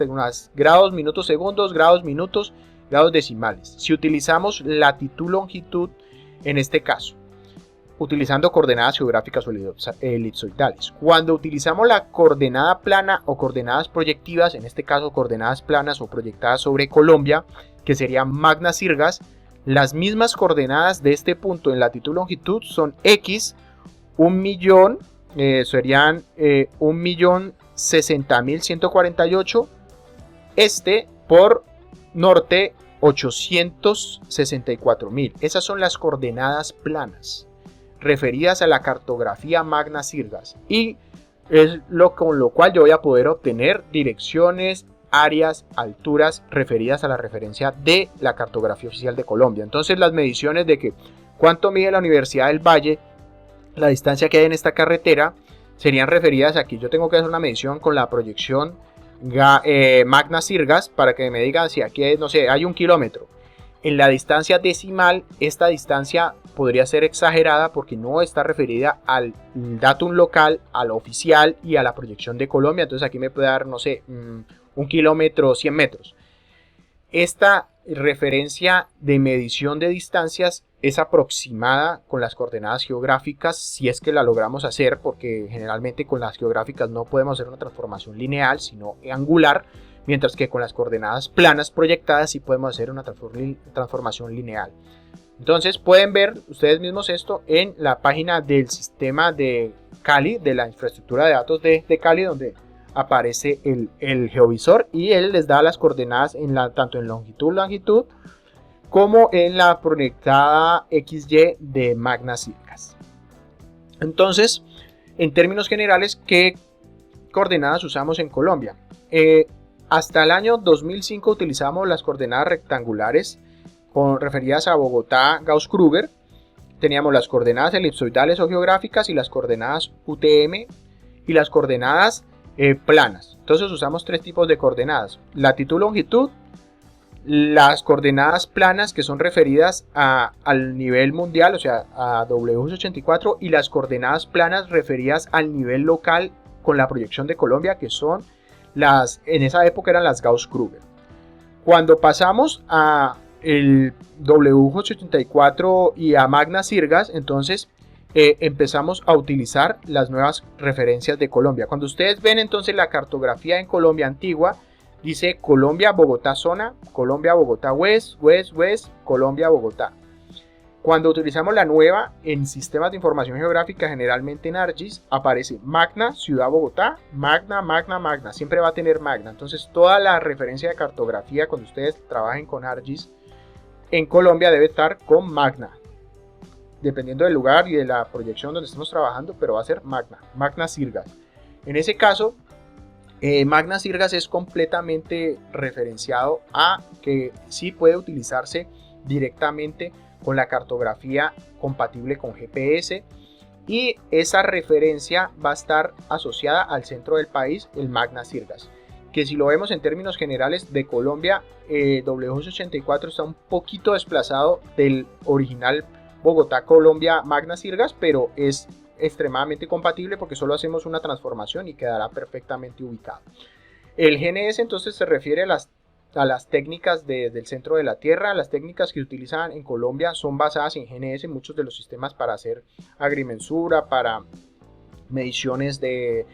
Unas grados, minutos, segundos, grados, minutos, grados decimales. Si utilizamos latitud, longitud, en este caso, utilizando coordenadas geográficas o elipsoidales. Cuando utilizamos la coordenada plana o coordenadas proyectivas, en este caso coordenadas planas o proyectadas sobre Colombia, que serían magnas sirgas, las mismas coordenadas de este punto en latitud longitud son X, 1.000.000, serían 1.060.148, este por norte 864.000. Esas son las coordenadas planas referidas a la cartografía magna sirgas, y es con lo cual yo voy a poder obtener direcciones, áreas, alturas referidas a la referencia de la cartografía oficial de Colombia. Entonces las mediciones de que cuánto mide la Universidad del Valle, la distancia que hay en esta carretera, serían referidas aquí. Yo tengo que hacer una medición con la proyección magna sirgas para que me diga si aquí hay, no sé, hay 1 kilómetro. En la distancia decimal, esta distancia podría ser exagerada porque no está referida al datum local, al oficial y a la proyección de Colombia. Entonces aquí me puede dar, no sé, 1 kilómetro, 100 metros. Esta referencia de medición de distancias es aproximada con las coordenadas geográficas, si es que la logramos hacer, porque generalmente con las geográficas no podemos hacer una transformación lineal, sino angular, mientras que con las coordenadas planas proyectadas sí podemos hacer una transformación lineal. Entonces pueden ver ustedes mismos esto en la página del sistema de Cali, de la infraestructura de datos de Cali, donde aparece el geovisor y él les da las coordenadas tanto en longitud como en la proyectada XY de magnas sirgas. Entonces, en términos generales, ¿qué coordenadas usamos en Colombia? Hasta el año 2005 utilizamos las coordenadas rectangulares referidas a Bogotá, Gauss-Kruger. Teníamos las coordenadas elipsoidales o geográficas y las coordenadas UTM y las coordenadas planas. Entonces usamos 3 tipos de coordenadas: latitud, longitud, las coordenadas planas que son referidas al nivel mundial, o sea a W84, y las coordenadas planas referidas al nivel local con la proyección de Colombia, que son en esa época eran las Gauss-Kruger. Cuando pasamos a el W84 y a magnas sirgas, entonces empezamos a utilizar las nuevas referencias de Colombia. Cuando ustedes ven entonces la cartografía en Colombia antigua, dice Colombia, Bogotá zona, Colombia, Bogotá West, Colombia, Bogotá. Cuando utilizamos la nueva en sistemas de información geográfica, generalmente en ArcGIS, aparece Magna, Ciudad Bogotá, Magna, siempre va a tener Magna. Entonces toda la referencia de cartografía cuando ustedes trabajen con ArcGIS en Colombia debe estar con Magna, dependiendo del lugar y de la proyección donde estemos trabajando, pero va a ser Magna Sirgas. En ese caso, Magna Sirgas es completamente referenciado a que sí puede utilizarse directamente con la cartografía compatible con GPS, y esa referencia va a estar asociada al centro del país, el Magna Sirgas, que si lo vemos en términos generales de Colombia, W84 está un poquito desplazado del original Bogotá, Colombia, Magna Sirgas, pero es extremadamente compatible porque solo hacemos una transformación y quedará perfectamente ubicado. El GNS entonces se refiere a las técnicas del centro de la Tierra. Las técnicas que se utilizan en Colombia son basadas en GNS, muchos de los sistemas para hacer agrimensura, para mediciones de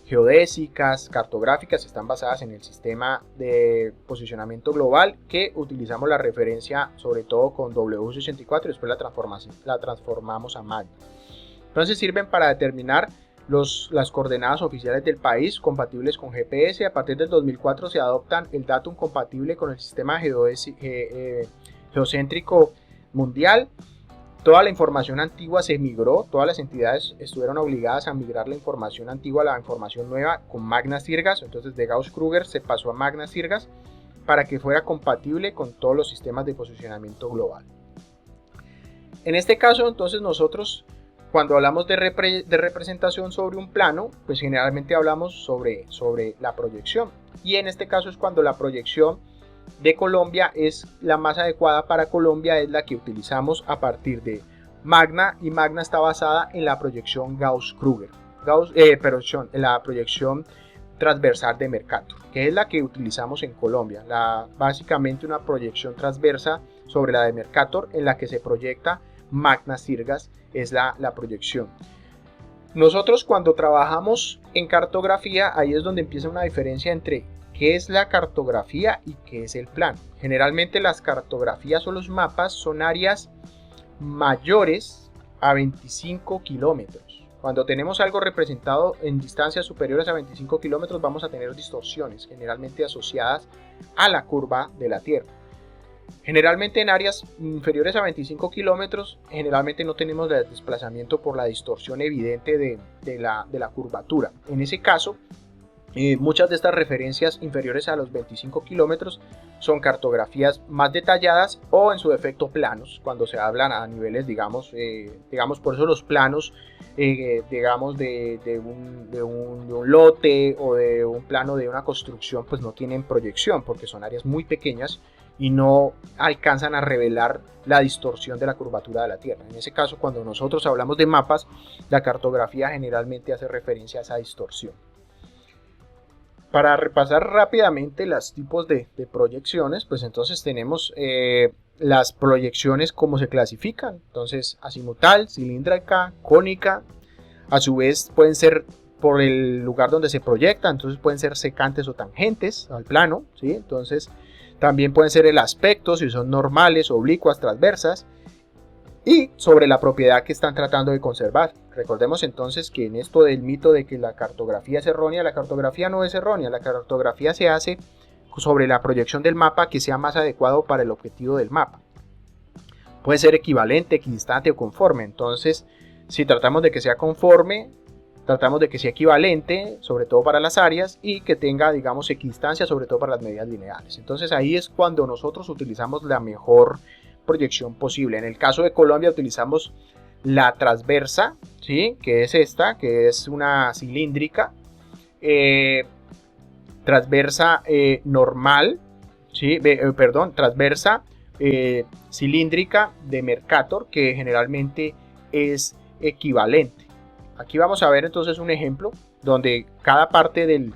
geodésicas, cartográficas, están basadas en el sistema de posicionamiento global, que utilizamos la referencia sobre todo con W64 y después la transformamos a Magna. Entonces sirven para determinar las coordenadas oficiales del país compatibles con GPS. A partir del 2004 se adoptan el datum compatible con el sistema geocéntrico mundial. Toda la información antigua se migró, todas las entidades estuvieron obligadas a migrar la información antigua a la información nueva con Magna-Sirgas. Entonces de Gauss-Krüger se pasó a Magna-Sirgas para que fuera compatible con todos los sistemas de posicionamiento global. En este caso, entonces, nosotros cuando hablamos de representación sobre un plano, pues generalmente hablamos sobre la proyección, y en este caso es cuando la proyección de Colombia es la más adecuada para Colombia, es la que utilizamos a partir de Magna, y Magna está basada en la proyección Gauss-Krüger, en la proyección transversal de Mercator, que es la que utilizamos en Colombia, básicamente una proyección transversa sobre la de Mercator en la que se proyecta Magna-Sirgas, es la proyección. Nosotros cuando trabajamos en cartografía, ahí es donde empieza una diferencia entre qué es la cartografía y qué es el plano. Generalmente las cartografías o los mapas son áreas mayores a 25 kilómetros. Cuando tenemos algo representado en distancias superiores a 25 kilómetros vamos a tener distorsiones, generalmente asociadas a la curva de la Tierra. Generalmente en áreas inferiores a 25 kilómetros, generalmente no tenemos el desplazamiento por la distorsión evidente de la curvatura. En ese caso, muchas de estas referencias inferiores a los 25 kilómetros son cartografías más detalladas o en su defecto planos, cuando se hablan a niveles, digamos por eso los planos, digamos de un lote o de un plano de una construcción, pues no tienen proyección porque son áreas muy pequeñas y no alcanzan a revelar la distorsión de la curvatura de la Tierra. En ese caso, cuando nosotros hablamos de mapas, la cartografía generalmente hace referencia a esa distorsión. Para repasar rápidamente los tipos de proyecciones, pues entonces tenemos las proyecciones como se clasifican. Entonces, azimutal, cilíndrica, cónica. A su vez pueden ser por el lugar donde se proyecta, entonces pueden ser secantes o tangentes al plano, ¿sí? Entonces también pueden ser el aspecto, si son normales, oblicuas, transversas, y sobre la propiedad que están tratando de conservar. Recordemos entonces que en esto del mito de que la cartografía es errónea, la cartografía no es errónea, la cartografía se hace sobre la proyección del mapa que sea más adecuado para el objetivo del mapa. Puede ser equivalente, equidistante o conforme. Entonces, si tratamos de que sea conforme, tratamos de que sea equivalente, sobre todo para las áreas, y que tenga, digamos, equidistancia, sobre todo para las medidas lineales. Entonces ahí es cuando nosotros utilizamos la mejor proyección posible. En el caso de Colombia utilizamos la transversa, ¿sí? Que es esta, que es una cilíndrica, transversa normal, ¿sí? Transversa cilíndrica de Mercator, que generalmente es equivalente. Aquí vamos a ver entonces un ejemplo donde cada parte del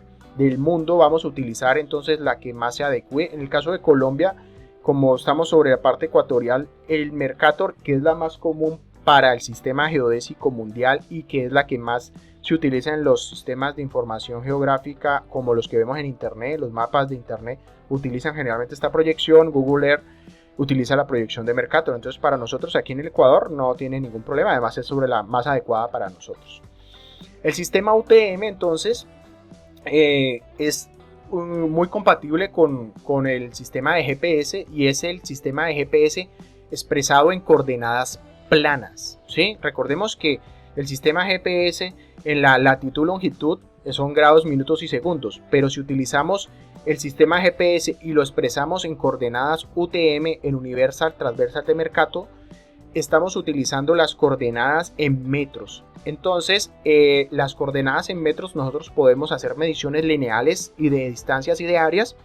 mundo vamos a utilizar entonces la que más se adecue. En el caso de Colombia, como estamos sobre la parte ecuatorial, el Mercator, que es la más común para el sistema geodésico mundial y que es la que más se utiliza en los sistemas de información geográfica como los que vemos en internet, los mapas de internet utilizan generalmente esta proyección. Google Earth utiliza la proyección de Mercator, entonces para nosotros aquí en el Ecuador no tiene ningún problema, además es sobre la más adecuada para nosotros. El sistema UTM entonces es muy compatible con el sistema de GPS, y es el sistema de GPS expresado en coordenadas planas, ¿sí? Recordemos que el sistema GPS en la latitud longitud son grados, minutos y segundos, pero si utilizamos el sistema GPS y lo expresamos en coordenadas UTM en Universal Transversal de Mercator, estamos utilizando las coordenadas en metros. Entonces, las coordenadas en metros nosotros podemos hacer mediciones lineales y de distancias y de áreas,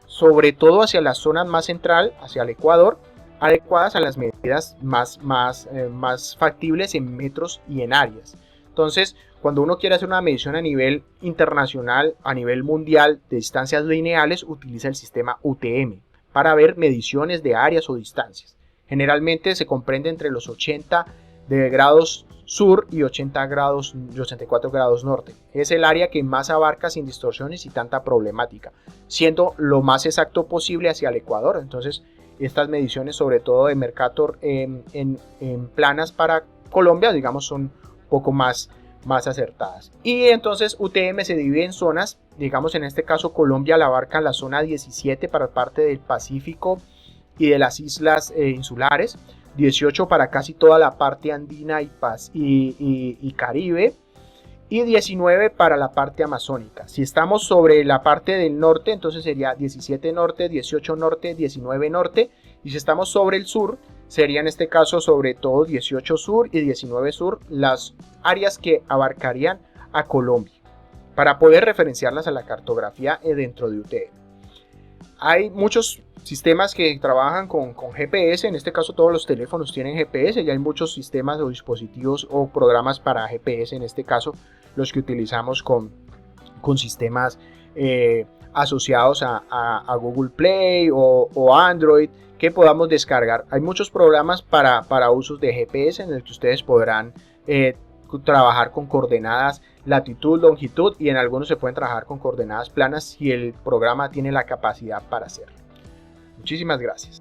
sobre todo hacia la zona más central, hacia el Ecuador, adecuadas a las medidas más factibles en metros y en áreas. Entonces, Cuando uno quiere hacer una medición a nivel internacional, a nivel mundial de distancias lineales, utiliza el sistema UTM para ver mediciones de áreas o distancias. Generalmente se comprende entre los 80 de grados sur y 84 grados norte. Es el área que más abarca sin distorsiones y tanta problemática, siendo lo más exacto posible hacia el Ecuador. Entonces, estas mediciones, sobre todo de Mercator en planas para Colombia, digamos, son un poco más acertadas. Y entonces UTM se divide en zonas, digamos en este caso Colombia la abarca la zona 17 para parte del Pacífico y de las islas insulares, 18 para casi toda la parte andina y Caribe, y 19 para la parte amazónica. Si estamos sobre la parte del norte, entonces sería 17 norte, 18 norte, 19 norte, y si estamos sobre el sur, sería en este caso sobre todo 18 sur y 19 sur, las áreas que abarcarían a Colombia, para poder referenciarlas a la cartografía dentro de UTM. Hay muchos sistemas que trabajan con GPS, en este caso todos los teléfonos tienen GPS, y hay muchos sistemas o dispositivos o programas para GPS, en este caso los que utilizamos con sistemas asociados a Google Play o Android, que podamos descargar. Hay muchos programas para usos de GPS en el que ustedes podrán trabajar con coordenadas latitud, longitud, y en algunos se pueden trabajar con coordenadas planas si el programa tiene la capacidad para hacerlo. Muchísimas gracias.